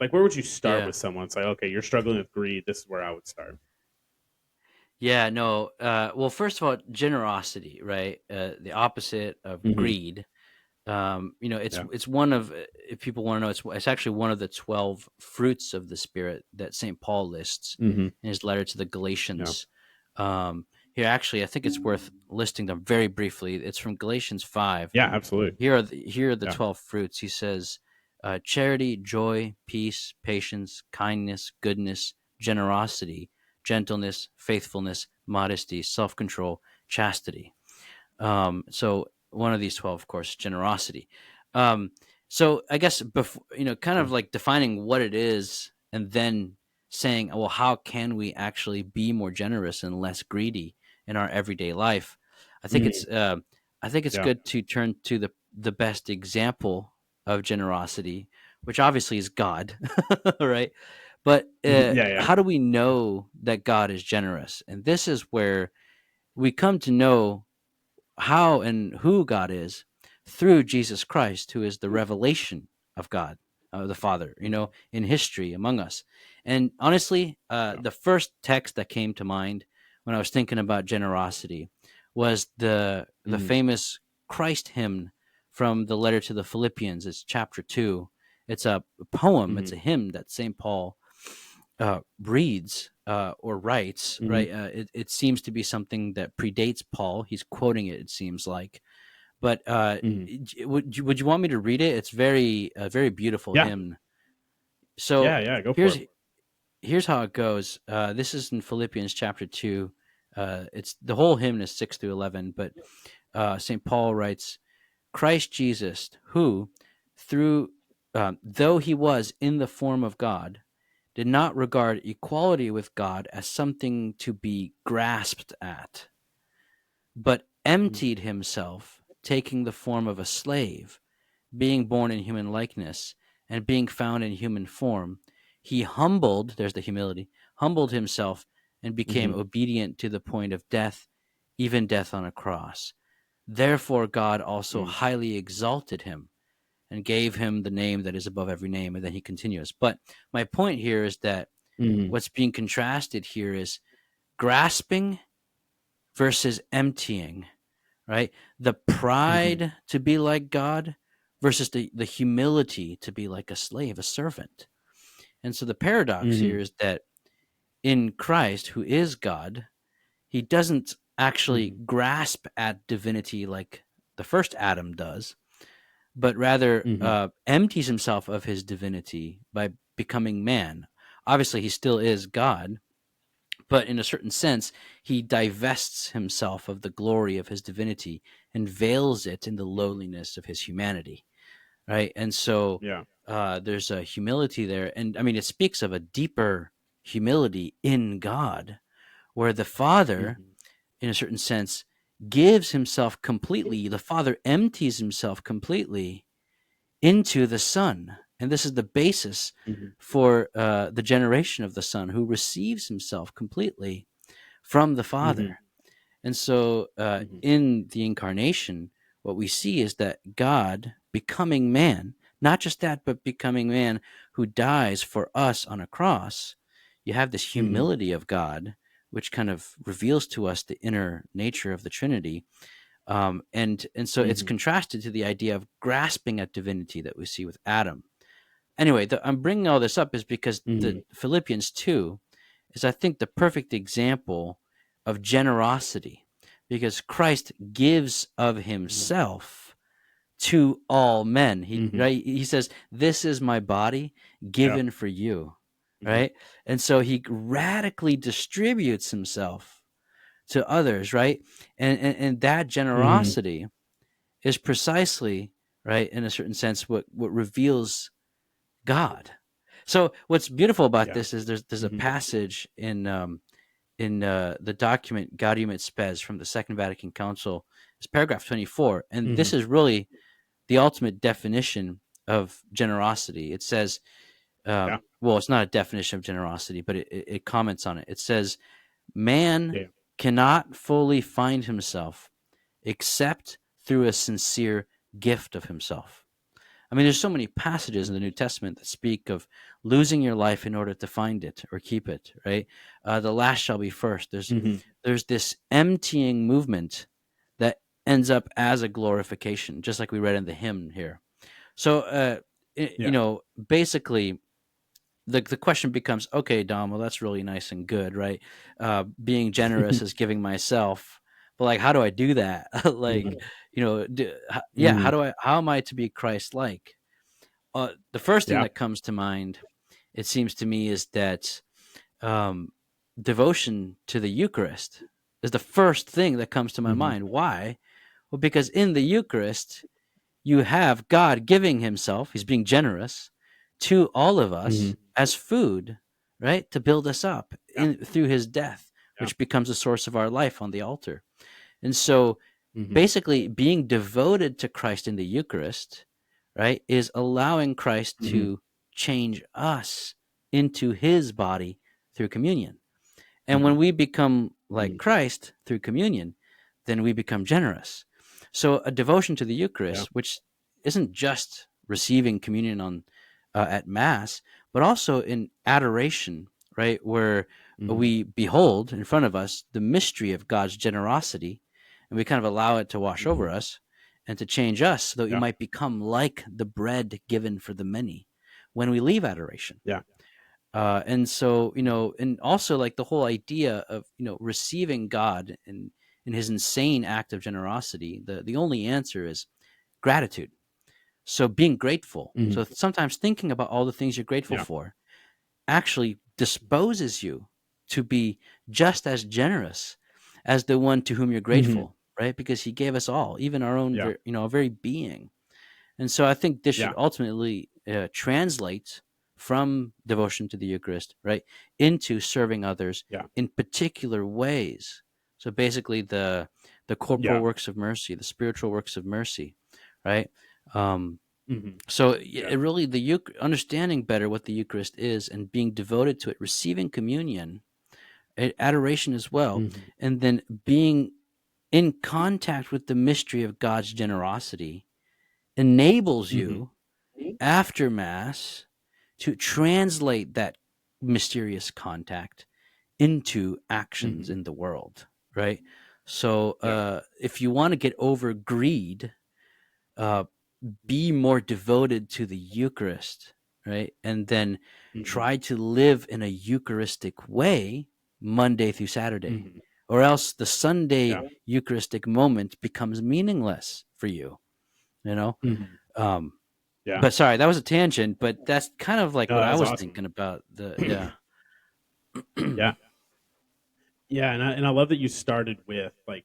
Like where would you start Yeah. with someone? It's like, okay, you're struggling with greed. This is where I would start. Yeah, no. Well, first of all, generosity, right? The opposite of Hmm. greed. It's Yeah. one of, if people want to know, it's actually one of the 12 fruits of the Spirit that St. Paul lists Hmm. in his letter to the Yeah. Galatians. Here, actually, I think it's worth listing them very briefly. It's from Galatians 5. Yeah. Absolutely. Here are the Yeah. 12 fruits. He says, charity, joy, peace, patience, kindness, goodness, generosity, gentleness, faithfulness, modesty, self-control, chastity. So one of these 12, of course, generosity. Um, so I guess before, kind Yeah. of like defining what it is and then saying, well, how can we actually be more generous and less greedy in our everyday life? I think Hmm. it's uh, I think it's Yeah. good to turn to the best example of generosity, which obviously is God, right? But Hmm. Yeah. Yeah. how do we know that God is generous? And this is where we come to know how and who God is through Jesus Christ, who is the revelation of God, the Father, Hmm. in history among us. And honestly, Yeah. the first text that came to mind when I was thinking about generosity was the Hmm. famous Christ hymn from the letter to the Philippians. It's chapter 2. It's a poem. Hmm. It's a hymn that St. Paul reads or writes, Hmm. right? It seems to be something that predates Paul. He's quoting it, it seems like. But Hmm. would you want me to read it? It's very very beautiful Yeah. hymn. So Yeah. Yeah. Go for here's it. here's how it goes. This is in Philippians chapter 2. It's the whole hymn is 6 through 11, but St. Paul writes, Christ Jesus, who through though he was in the form of God, did not regard equality with God as something to be grasped at, but Mhm. emptied himself, taking the form of a slave, being born in human likeness, and being found in human form. He humbled, there's the humility, humbled himself and became Mhm. obedient to the point of death, even death on a cross. Therefore, God also Mm. highly exalted him and gave him the name that is above every name. And then he continues. But my point here is that Mhm. what's being contrasted here is grasping versus emptying, right? The Mhm. pride to be like God versus the humility to be like a slave, a servant. And so the paradox here Mhm. is that in Christ, who is God, he doesn't actually Mhm. grasp at divinity like the first Adam does, but rather Mhm. empties himself of his divinity by becoming man. Obviously, he still is God, but in a certain sense, he divests himself of the glory of his divinity and veils it in the lowliness of his humanity, right? And so Yeah. there's a humility there. And I mean, it speaks of a deeper humility in God, where the Father, Mhm. in a certain sense, gives himself completely, the Father empties himself completely into the Son. And this is the basis Mhm. for the generation of the Son, who receives himself completely from the Mhm. Father. And so Mhm. in the incarnation, what we see is that God becoming man, not just that, but becoming man who dies for us on a cross, you have this Mhm. humility of God, which kind of reveals to us the inner nature of the Trinity. And so it's Mhm. contrasted to the idea of grasping at divinity that we see with Adam. Anyway, I'm bringing all this up is because the Mhm. Philippians 2 is, I think, the perfect example of generosity, because Christ gives of Mhm. himself to all men. He Mhm. right, he says, "This is my body Yeah. given for you." Mhm. Right? And so he radically distributes himself to others, right? And that Mhm. generosity is precisely, right, in a certain sense, what reveals God. So what's beautiful about Yeah. this is there's a Hmm. passage in the document Gaudium et Spes from the Second Vatican Council. It's paragraph 24, and Hmm. this is really the ultimate definition of generosity. It says, Yeah. well, it's not a definition of generosity, but it comments on it. It says, man Yeah. cannot fully find himself except through a sincere gift of himself. I mean, there's so many passages in the New Testament that speak of losing your life in order to find it or keep it, right? The last shall be first. Hmm. There's this emptying movement that ends up as a glorification, just like we read in the hymn here. So, you Yeah. know, basically, the question becomes, okay, Dom, well, that's really nice and good, right? Being generous is giving myself, but like, how do I do that? Like, Hmm. yeah, Hmm. how am I to be Christ-like? The first thing Yeah. that comes to mind, it seems to me, is that um, devotion to the Eucharist is the first thing that comes to my Hmm. mind. Why? Well, because in the Eucharist, you have God giving himself, he's being generous to all of Hmm. us as food, right? To build us up Yeah. through his death, Yeah. which becomes the source of our life on the altar. And so Hmm. basically being devoted to Christ in the Eucharist, right, is allowing Christ Hmm. to change us into his body through communion. And Hmm. when we become like Hmm. Christ through communion, then we become generous. So a devotion to the Yeah. Eucharist, which isn't just receiving communion on at Mass, but also in adoration, right, where Hmm. we behold in front of us the mystery of God's generosity, and we kind of allow it to wash Hmm. over us and to change us so that we Yeah. might become like the bread given for the many when we leave adoration. Yeah. And so, and also like the whole idea of, receiving God in his insane act of generosity, the only answer is gratitude. So being grateful. Hmm. So sometimes thinking about all the things you're grateful Yeah. for actually disposes you to be just as generous as the one to whom you're Hmm. grateful, right? Because he gave us all, even our own, Yeah. our very being. And so I think this should Yeah. ultimately translate from devotion to the Eucharist, right, into serving others Yeah. in particular ways. So basically, the corporal Yeah. works of mercy, the spiritual works of mercy, right? Um, Hmm. so Yeah. it really understanding better what the Eucharist is and being devoted to it, receiving communion, adoration as well, Hmm. and then being in contact with the mystery of God's generosity enables Hmm. you after Mass to translate that mysterious contact into actions Hmm. in the world, right? So Yeah. if you want to get over greed, uh, be more devoted to the Eucharist, right? And then Hmm. try to live in a Eucharistic way Monday through Saturday, Hmm. or else the Sunday Yeah. Eucharistic moment becomes meaningless for you, you know? Hmm. Um, Yeah. but sorry, that was a tangent, but that's kind of like No, what that I was was awesome. thinking about yeah. Yeah. Yeah, and I love that you started with like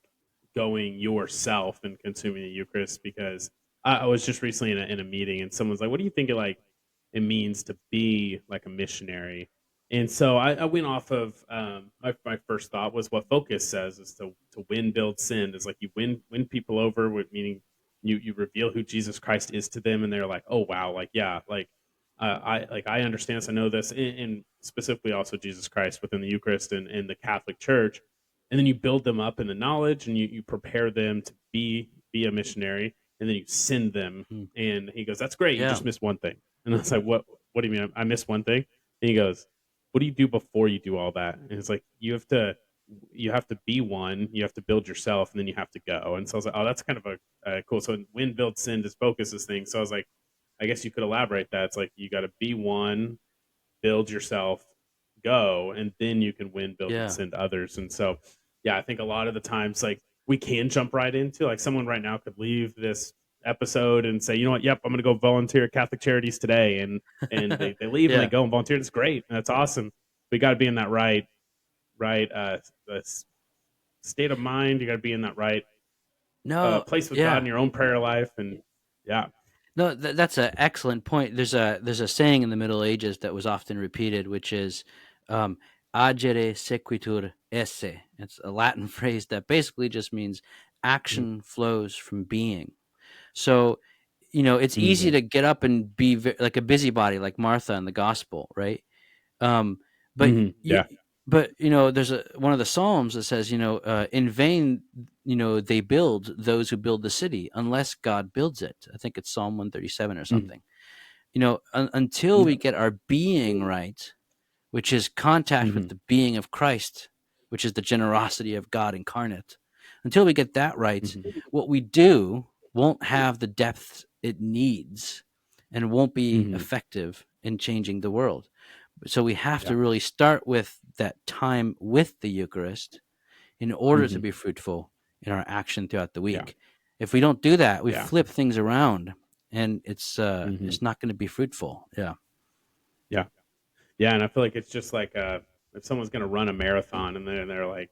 going yourself and consuming the Eucharist because I was just recently in a meeting and someone's like, "What do you think it means to be like a missionary?" And so I went off of my first thought was what Focus says is to win, build, send is like you win people over, meaning you reveal who Jesus Christ is to them, and they're like, "Oh wow, like yeah, like I understand this, I know this," and specifically also Jesus Christ within the Eucharist and the Catholic Church, and then you build them up in the knowledge, and you prepare them to be a missionary, and then you send them. Mhm. And he goes, "That's great. You Yeah. just missed one thing." And I was like, What do you mean? I missed one thing?" And he goes, "What do you do before you do all that?" And it's like you have to be one, you have to build yourself, and then you have to go. And so I was like, "Oh, that's kind of a cool." So win, build, send is focus this thing. So I was like, I guess you could elaborate that. It's like you got to be one, build yourself, go, and then you can win, build, and Yeah. send others. And so, yeah, I think a lot of the times, like we can jump right into like someone right now could leave this episode and say, you know what, yep, I'm going to go volunteer at Catholic Charities today, and they leave and they Yeah. go and volunteer. It's great, and that's awesome. We got to be in that right state of mind. You got to be in that right No, place with God in yeah. your own prayer life, and yeah, No, that's an excellent point. There's a saying in the Middle Ages that was often repeated, which is um, "agere sequitur esse." It's a Latin phrase that basically just means Mhm, action flows from being. So, it's easy mhm, to get up and be like a busybody, like Martha in the gospel, right? Um, but mhm, you, yeah. but there's one of the Psalms that says, in vain, they build those who build the city, unless God builds it. I think it's Psalm 137 or Mhm, something. Until we yeah. get our being right, which is contact with Mhm, the being of Christ, which is the generosity of God incarnate. Until we get that right, mhm, what we do won't have the depth it needs and won't be mhm, effective in changing the world. So we have yeah. to really start with that time with the Eucharist in order to Mhm, be fruitful in our action throughout the yeah. week. If we don't do that, we Yeah. flip things around and Mhm, it's not going to be fruitful. Yeah. yeah. Yeah, and I feel like it's just like if someone's gonna run a marathon and they're like,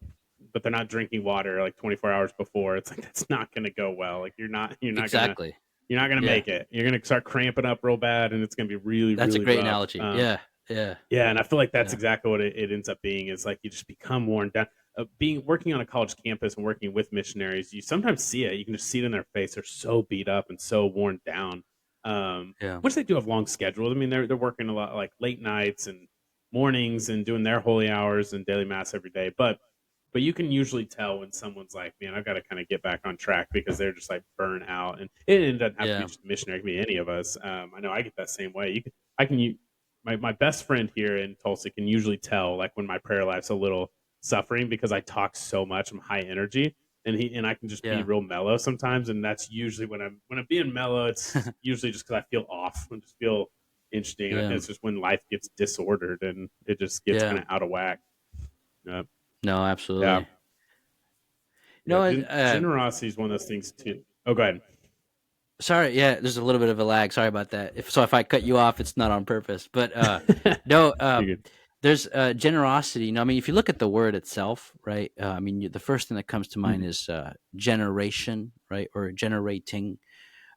but they're not drinking water like 24 hours before. It's like that's not gonna go well. Like Exactly. you're not gonna Yeah. make it. You're gonna start cramping up real bad, and it's gonna be really That's a really great rough. analogy. Yeah. Yeah. Yeah, and I feel like that's Yeah. exactly what it ends up being. Is like you just become worn down. Being working on a college campus and working with missionaries, you sometimes see it. You can just see it in their face. They're so beat up and so worn down. Yeah. Which they do have long schedules. I mean, they're working a lot like late nights and mornings and doing their holy hours and daily mass every day. But you can usually tell when someone's like, "Man, I've got to kind of get back on track," because they're just like burnt out. And it doesn't have to be Yeah. just a missionary; it can be any of us. I know I get that same way. I can, my best friend here in Tulsa can usually tell like when my prayer life's a little suffering because I talk so much. I'm high energy, and I can just be Yeah. real mellow sometimes. And that's usually when I'm being mellow. It's usually just because I feel off and just feel interesting. And I think Yeah. it's just when life gets disordered and it just gets Yeah. kind of out of whack. Uh, No, yeah. absolutely. Yeah, Uh, generosity is one of those things too. Oh, go ahead. sorry. Yeah. There's a little bit of a lag. Sorry about that. If I cut you off, it's not on purpose, but, no, You're good. there's generosity. I mean, if you look at the word itself, right? I mean, the first thing that comes to mind Mhm. is generation, right? Or generating.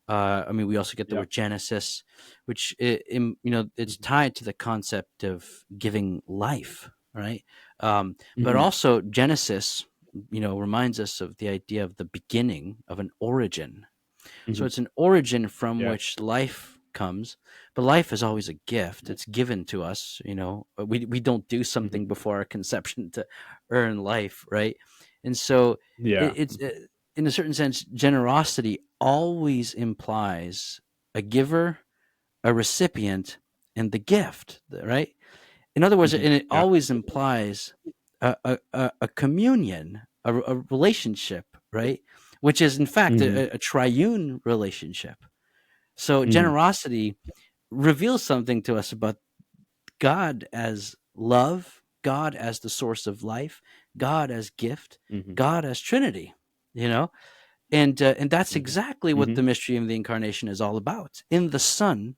I mean, we also get the Yeah. word Genesis, which it's Mhm. tied to the concept of giving life, right? But Mhm. also Genesis, reminds us of the idea of the beginning of an origin. So Mhm. it's an origin from Yeah. which life comes, but life is always a gift. It's given to us. We don't do Mhm. something before our conception to earn life, right? And so Yeah. it's in a certain sense, generosity always implies a giver, a recipient, and the gift, right? In other words, Mhm. and it Yeah. always implies a communion, a relationship, right? Which is in fact Mhm. a triune relationship. So Mhm. generosity reveals something to us about God as love, God as the source of life, God as gift, Mhm. God as Trinity. You know, and that's Mhm. exactly what Mhm. the mystery of the incarnation is all about. In the Son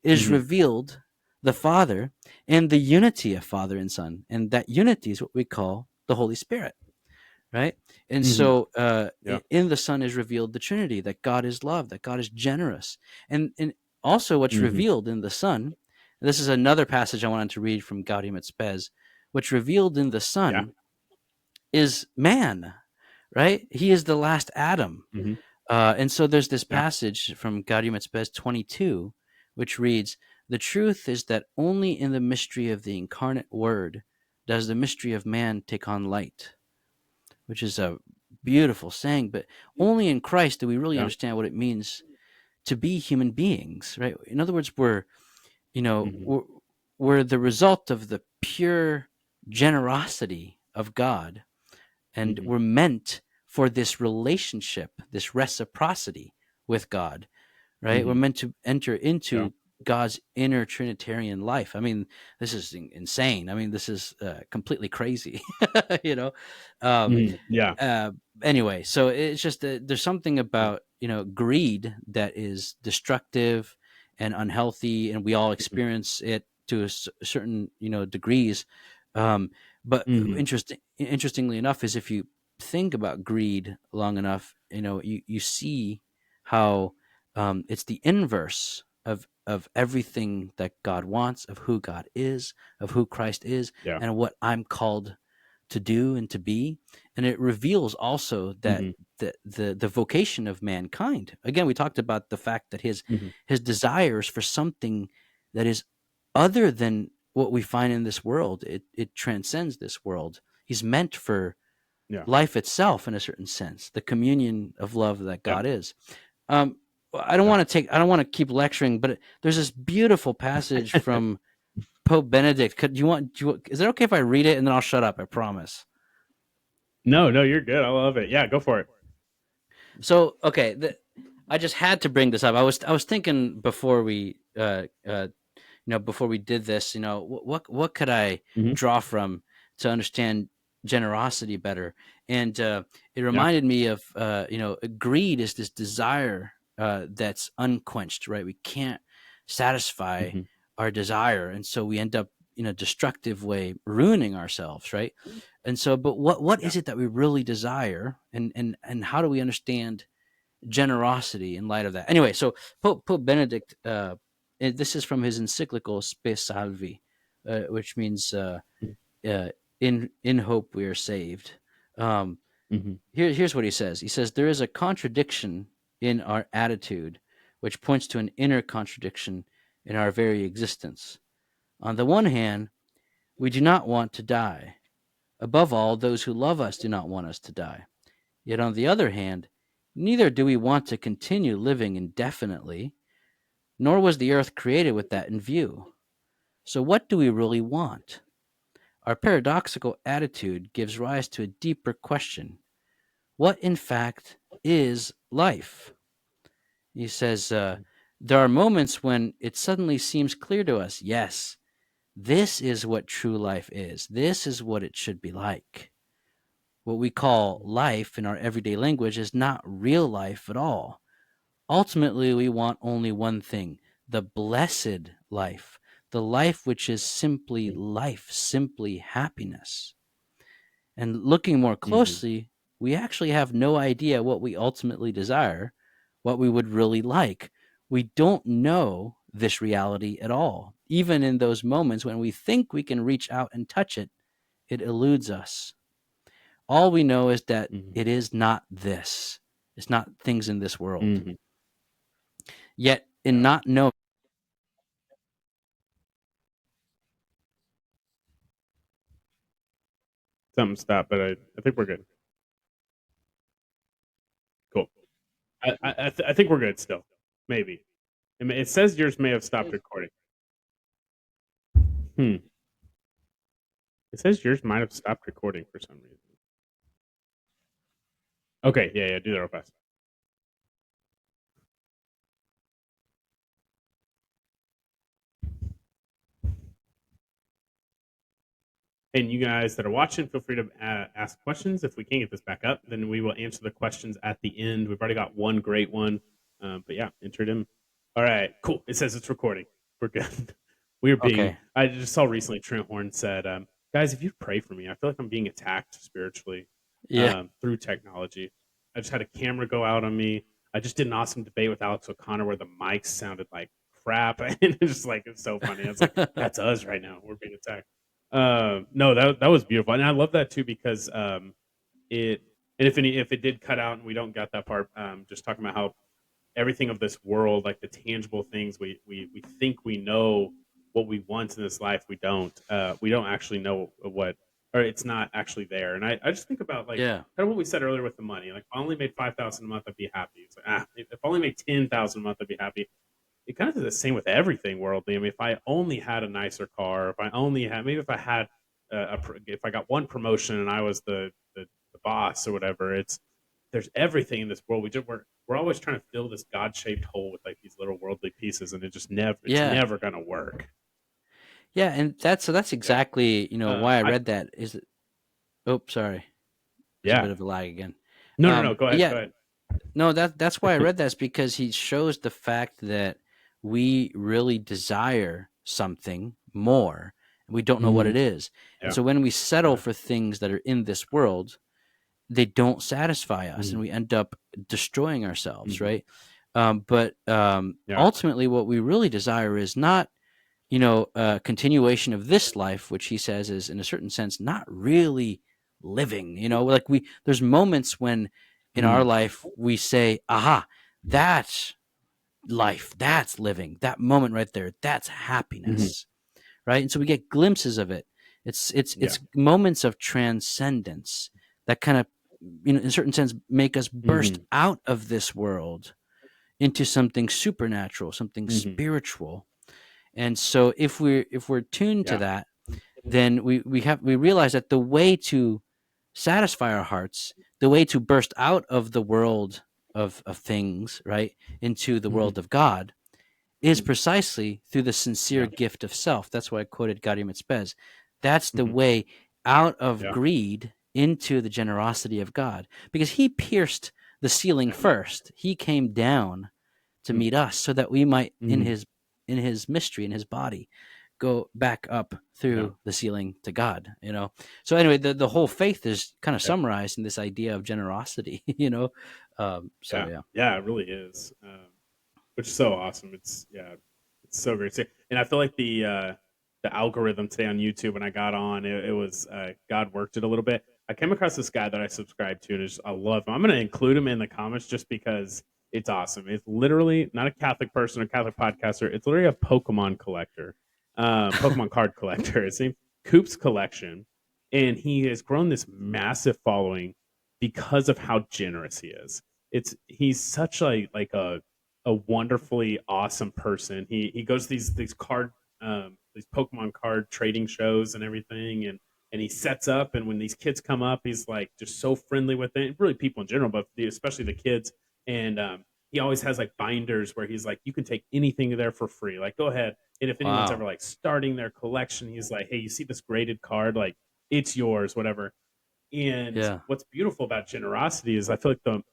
is Mhm. revealed the Father and the unity of Father and Son, and that unity is what we call the Holy Spirit, right? And Mhm. so Yeah. in the Son is revealed the Trinity, that God is love, that God is generous, and also what's Mhm. revealed in the Son. This is another passage I wanted to read from Gaudium et Spes. What's revealed in the Yeah. Son is man, right? He is the last Adam. Mhm. And so there's this Yeah. passage from Gaudium et Spes 22, which reads, "The truth is that only in the mystery of the incarnate Word does the mystery of man take on light," which is a beautiful saying, but only in Christ do we really Yeah. understand what it means to be human beings, right? In other words, we're, you know, Mhm. we're, we're the result of the pure generosity of God, and Mhm. we're meant for this relationship, this reciprocity with God, right? We're Mhm. meant to enter Yeah. into God's inner Trinitarian life. I mean, this is insane. I mean, this is completely crazy, you know. Um, Mhm. Yeah. uh, anyway, so it's just that there's something about greed that is destructive and unhealthy, and we all Mhm. experience it to certain degrees. Um, but Mhm. interestingly enough, is if you think about greed long enough, you see how It's the inverse of everything that God wants, of who God is, of who Christ is, Yeah. and what I'm called to do and to be. And it reveals also that Hmm. the vocation of mankind. Again, we talked about the fact that Hmm. his desires for something that is other than what we find in this world. It transcends this world. He's meant for Yeah. life itself in a certain sense, the communion of love that Yeah. God is. Um, I don't Yeah. want to take. I don't want to keep lecturing, but there's this beautiful passage from Pope Benedict. Is it okay if I read it and then I'll shut up? I promise. No, no, you're good. I love it. Yeah, go for it. So, okay, I just had to bring this up. I was thinking before before we did this, what could I Hmm. draw from to understand generosity better? And it Yeah. reminded me of greed is this desire that's unquenched, right? We can't satisfy Hmm. our desire, and so we end up in a destructive way, ruining ourselves, right? And so, but what Yeah. is it that we really desire, and how do we understand generosity in light of that? Anyway, so Pope Benedict, this is from his encyclical Spe Salvi, which means uh, in hope we are saved. Um, Hmm. here's what he says. He says there is a contradiction in our attitude, which points to an inner contradiction in our very existence. On the one hand, we do not want to die. Above all, those who love us do not want us to die. Yet on the other hand, neither do we want to continue living indefinitely, nor was the earth created with that in view. So, what do we really want? Our paradoxical attitude gives rise to a deeper question. What, in fact, is life? He says, there are moments when it suddenly seems clear to us, yes, this is what true life is. This is what it should be like. What we call life in our everyday language is not real life at all. Ultimately, we want only one thing: the blessed life, the life which is simply life, simply happiness. And looking more Hmm. closely, we actually have no idea what we ultimately desire, what we would really like. We don't know this reality at all. Even in those moments when we think we can reach out and touch it, it eludes us. All we know is that Hmm. it is not this. It's not things in this world. Hmm. Yet, in Yeah. not knowing, Something stopped, but I think we're good. Cool. I think we're good still. Maybe. It says yours may have stopped recording. Hmm. It says yours might have stopped recording for some reason. Okay. Yeah. Yeah. Do that real fast. And you guys that are watching, feel free to ask questions. If we can't get this back up, then we will answer the questions at the end. We've already got one great one. But yeah, enter it in. All right, cool. It says it's recording. We're good. We are being, okay, I just saw recently Trent Horn said, guys, if you pray for me, I feel like I'm being attacked spiritually yeah, through technology. I just had a camera go out on me. I just did an awesome debate with Alex O'Connor where the mics sounded like crap. And it's just like, it's so funny. It's like, that's us right now. We're being attacked. No, that was beautiful, and I love that too because it and if it did cut out and we don't got that part, just talking about how everything of this world, like the tangible things we think we know what we want in this life, we don't actually know what, or it's not actually there. And I just think about like yeah, kind of what we said earlier with the money. Like if I only made 5,000 a month, I'd be happy. It's like if I only made 10,000 a month, I'd be happy. It kind of is the same with everything worldly. I mean, if I only had a nicer car, if I only had, maybe if I had, if I got one promotion and I was the boss or whatever, there's everything in this world. We're always trying to fill this God shaped hole with like these little worldly pieces, and it's yeah, never gonna work. yeah, and that's Yeah. exactly why I I read that. Is it? Oh, sorry, there's a Yeah. bit of a lag again. No, no, no. Go But ahead. yeah, Go ahead. no, that's why I read that is because he shows the fact that we really desire something more, and we don't know what Hmm. it is, and Yeah. so when we settle Yeah. for things that are in this world, they don't satisfy us, and Hmm. we end up destroying ourselves, Hmm. right? But Yeah. ultimately, what we really desire is not, a continuation of this life, which he says is, in a certain sense, not really living. Like there's moments when in our Mm, life we say, aha, that's life, that's living, that moment right there, that's mhm. happiness, right? And so we get glimpses of it. It's Yeah. moments of transcendence that kind of, in a certain sense, make us burst Mhm. out of this world into something supernatural, something Mhm. spiritual. And so if we're tuned to Yeah. that, then we realize that the way to satisfy our hearts, the way to burst out of the world of things, right, into the Mhm. world of God, is Mhm. precisely through the sincere Yeah. gift of self. That's why I quoted Gaudium et Spes. That's the Mhm. way out of Yeah. greed into the generosity of God, because he pierced the ceiling Yeah. first. He came down to Mm. meet us so that we might, in Mhm. his mystery, in his body, go back up Yeah. through the ceiling to God. So anyway, the whole faith is kind of Yeah. summarized in this idea of generosity. So Yeah. yeah. Yeah, it really is. Which is so awesome. It's yeah, it's so great. And I feel like the algorithm today on YouTube when I got on, it was God worked it a little bit. I came across this guy that I subscribe to, and I love him. I'm going to include him in the comments just because it's awesome. It's literally not a Catholic person or Catholic podcaster. It's literally a Pokemon collector, Pokemon card collector. It's named Coop's Collection, and he has grown this massive following because of how generous he is. He's such a wonderfully awesome person. He goes to these card these Pokemon card trading shows and everything, and he sets up. And when these kids come up, he's like just so friendly with it. Really, people in general, but especially the kids. And he always has like binders where he's like, you can take anything there for free. Like, go ahead. And if anyone's ever Wow. like starting their collection, he's like, hey, you see this graded card? Like, it's yours, whatever. And Yeah. what's beautiful about generosity is I feel like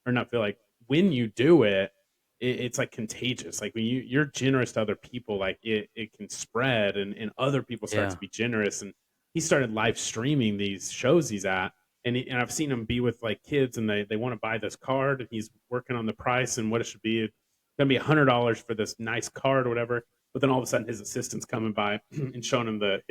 or not feel like when you do it, it's like contagious. Like when you're generous to other people, like it can spread and other people start Yeah. to be generous. And he started live streaming these shows he's at. And I've seen him be with like kids and they want to buy this card and he's working on the price and what it should be. It's gonna be $100 for this nice card or whatever. But then all of a sudden his assistant's coming by and showing him the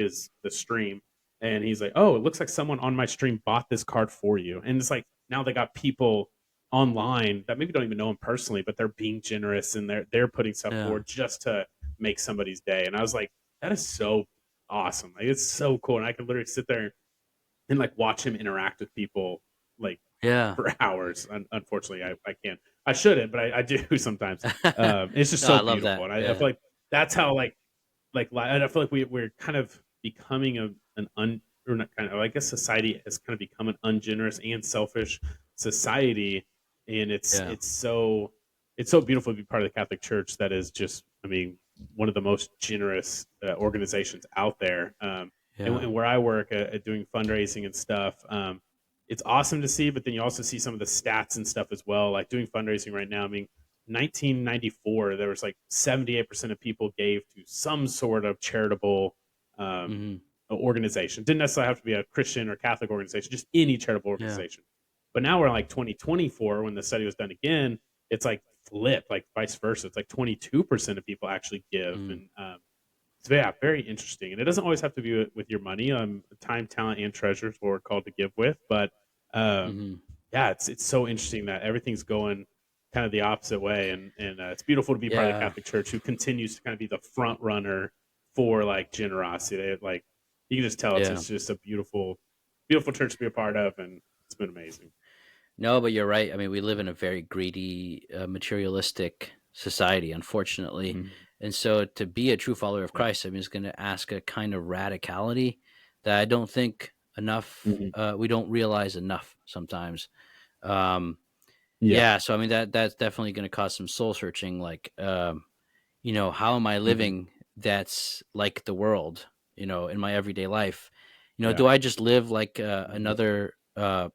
stream and he's like, "Oh, it looks like someone on my stream bought this card for you." And it's like now they got people online that maybe don't even know him personally, but they're being generous and they're putting stuff Yeah. forward just to make somebody's day. And I was like, that is so awesome. Like it's so cool. And I could literally sit there and like watch him interact with people like Yeah. for hours. Unfortunately, I can't. I shouldn't, but I do sometimes. It's just No, so I love beautiful, that. and I Yeah. feel like that's how and I feel like we're kind of becoming an or not kind of I guess society has kind of become an ungenerous and selfish society, and Yeah. it's so beautiful to be part of the Catholic Church that is just I mean one of the most generous organizations out there. Yeah. And where I work at doing fundraising and stuff, it's awesome to see. But then you also see some of the stats and stuff as well. Like doing fundraising right now. I mean, 1994, there was like 78% of people gave to some sort of charitable um, Mhm. organization. Didn't necessarily have to be a Christian or Catholic organization, just any charitable Yeah. organization. But now we're like 2024, when the study was done again, it's like flipped, like vice versa. It's like 22% of people actually give. Mm. And so yeah, very interesting. And it doesn't always have to be with your money. Time, talent, and treasure is what we're called to give with. But Mhm. yeah, it's so interesting that everything's going kind of the opposite way, and it's beautiful to be part of the Yeah. Catholic Church who continues to kind of be the front runner for like generosity. Like you can just tell Yeah. it's just a beautiful, beautiful church to be a part of, and it's been amazing. No, but you're right. I mean, we live in a very greedy, materialistic society, unfortunately. Mhm. And so to be a true follower of Yeah. Christ, I mean, it's going to ask a kind of radicality that I don't think enough, Mhm. we don't realize enough sometimes. Um, Yeah. yeah. So, I mean, that's definitely going to cause some soul searching. Like, how am I Mhm. living that's like the world, in my everyday life? Yeah. Do I just live like Mhm. another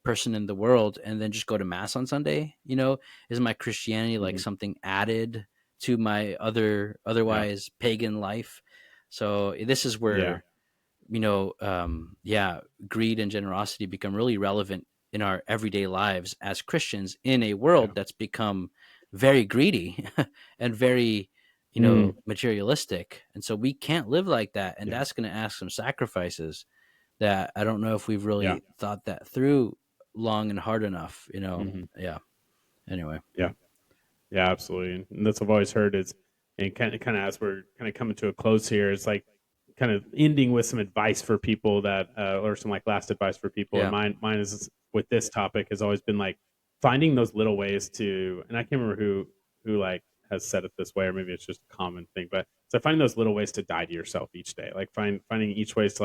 person in the world and then just go to mass on Sunday? Is my Christianity like Mhm. something added to my Yeah. otherwise pagan life? So this is Yeah. where, yeah, greed and generosity become really relevant in our everyday lives as Christians in a Yeah. world that's become very greedy and very, Mm, materialistic. And so we can't live like that. And yeah, that's going to ask some sacrifices that I don't know if we've yeah, really thought that through long and hard enough, hmm Yeah. Anyway. yeah, yeah, absolutely. And that's what I've always heard is, and kind of as we're kind of coming to a close here, it's like kind of ending with some advice for people that, or some like last advice for people. And Yeah. mine is with this topic has always been like finding those little ways to, and I can't remember who like has said it this way, or maybe it's just a common thing, but so finding those little ways to die to yourself each day, like finding each ways to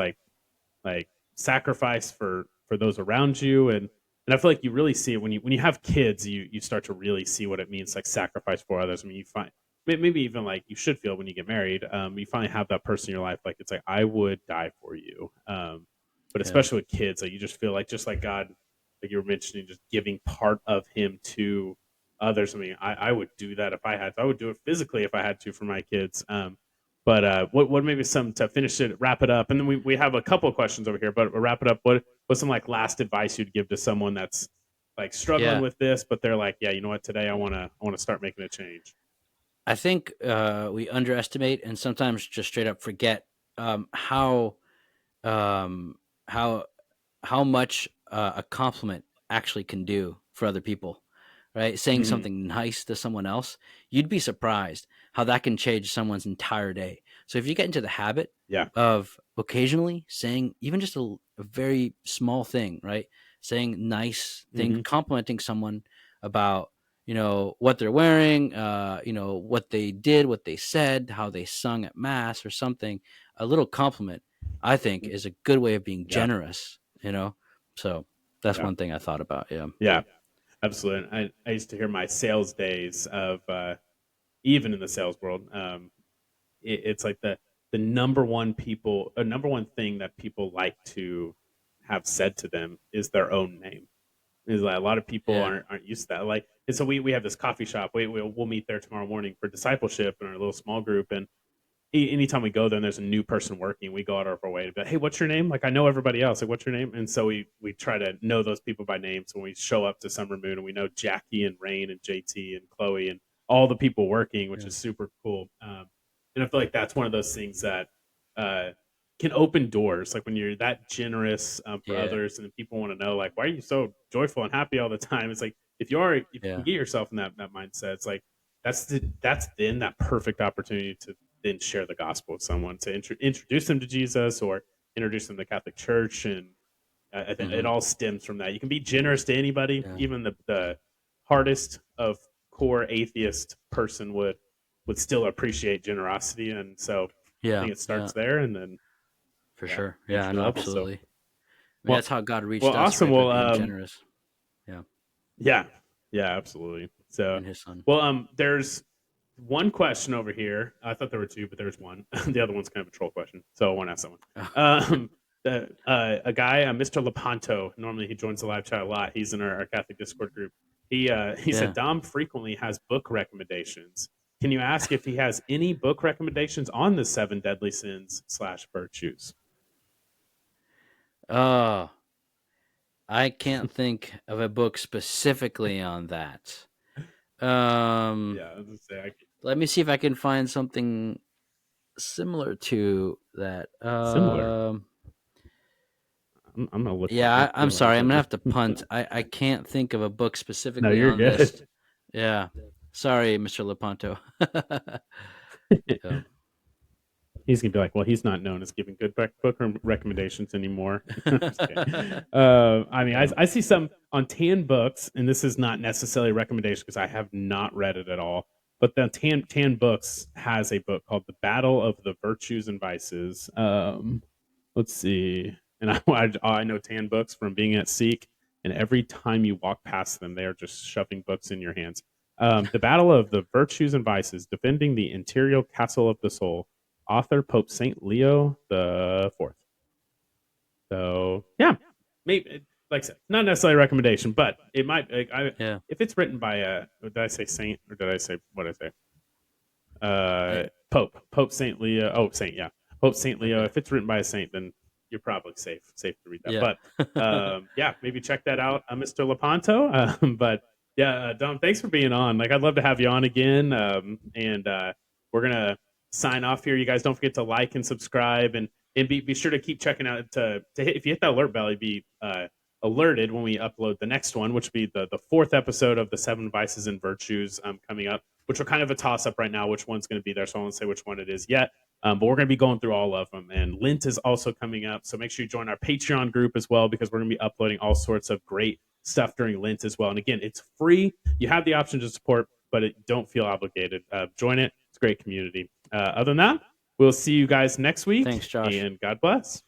like sacrifice for those around you. And I feel like you really see it when you have kids, you start to really see what it means, like sacrifice for others. I mean, you find maybe even like you should feel when you get married, you finally have that person in your life, like it's like I would die for you. But Yeah. especially with kids, like you just feel like just like God, like you were mentioning, just giving part of him to others. I mean, I would do that if I had to. I would do it physically if I had to for my kids. But what maybe some to finish it, wrap it up, and then we have a couple of questions over here. But we'll wrap it up. What's some like last advice you'd give to someone that's like struggling Yeah. with this, but they're like, yeah, you know what, today I wanna start making a change. I think we underestimate and sometimes just straight up forget how um, how how much a compliment actually can do for other people, right? Saying Mm, something nice to someone else, you'd be surprised how that can change someone's entire day. So if you get into the habit yeah. of occasionally saying even just a very small thing, right? Saying nice thing, Hmm. complimenting someone about, what they're wearing, what they did, what they said, how they sung at mass or something, a little compliment, I think, is a good way of being Yeah. generous. So that's Yeah. one thing I thought about. Yeah. Yeah. Absolutely. I used to hear my sales days of even in the sales world. It's like the number one thing that people like to have said to them is their own name. Is like a lot of people Yeah. aren't used to that. Like, and so we have this coffee shop. We'll meet there tomorrow morning for discipleship in our little small group. And anytime we go there and there's a new person working, we go out of our way to be like, hey, what's your name? Like, I know everybody else. Like, what's your name? And so we try to know those people by name. So when we show up to Summer Moon and we know Jackie and Rain and JT and Chloe and all the people working, which Yeah. is super cool. And I feel like that's one of those things that uh, can open doors. Like when you're that generous for Yeah. others, and people want to know, like, why are you so joyful and happy all the time? It's like if you can Yeah. get yourself in that mindset, it's like that's then that perfect opportunity to then share the gospel with someone, to introduce them to Jesus or introduce them to the Catholic Church. And it Hmm. all stems from that. You can be generous to anybody, Yeah. even the hardest of core atheist person would still appreciate generosity. And so I Yeah. think it Yeah. starts there, and then For yeah, sure. Yeah. each No, level. So absolutely. I mean, well, that's how God well, reached us, awesome. right? By Well, being generous. Yeah. yeah, yeah, absolutely. So, In his son. well, there's one question over here. I thought there were two, but there's one. The other one's kind of a troll question, so I won't ask that one. A guy, Mr. Lepanto. Normally, he joins the live chat a lot. He's in our Catholic Discord group. He said Yeah. Dom frequently has book recommendations. Can you ask if he has any book recommendations on the seven deadly sins slash virtues? Oh, I can't think of a book specifically on that. Um, Yeah, I was gonna say Let me see if I can find something similar to that. similar. I'm gonna look one Yeah, real I'm quick. Let me sorry. I'm tell gonna you. have to punt. I can't think of a book No, specifically you're on this. good. Yeah. Sorry, Mr. Lepanto. Yeah. He's gonna be like, well, he's not known as giving good book recommendations anymore. I'm just kidding. I mean, Yeah. I see some on Tan Books, and this is not necessarily a recommendation because I have not read it at all. But the Tan Books has a book called "The Battle of the Virtues and Vices." Let's see, and I know Tan Books from being at Seek, and every time you walk past them, they are just shoving books in your hands. The Battle of the Virtues and Vices, defending the interior castle of the soul, author Pope Saint Leo the Fourth. So yeah, maybe like I said, not necessarily a recommendation, but it might. Like, Yeah. if it's written by a, did I say Saint or did I say what did I say? I, Pope Saint Leo. Oh, Saint, yeah, Pope Saint Leo. okay. If it's written by a saint, then you're probably safe to read that. Yeah. But yeah, maybe check that out, Mr. Lepanto. But Yeah, Dom, thanks for being on. Like, I'd love to have you on again. And we're gonna sign off here. You guys don't forget to like and subscribe, and be sure to keep checking out to hit, if you hit that alert bell, you'd be alerted when we upload the next one, which will be the fourth episode of the Seven Vices and Virtues coming up, which are kind of a toss up right now. Which one's going to be there? So I won't say which one it is yet. But we're going to be going through all of them, and Lent is also coming up. So make sure you join our Patreon group as well, because we're going to be uploading all sorts of great stuff during Lent as well. And again, it's free. You have the option to support, but don't feel obligated. Join it. It's a great community. Other than that, we'll see you guys next week. Thanks, Josh. And God bless.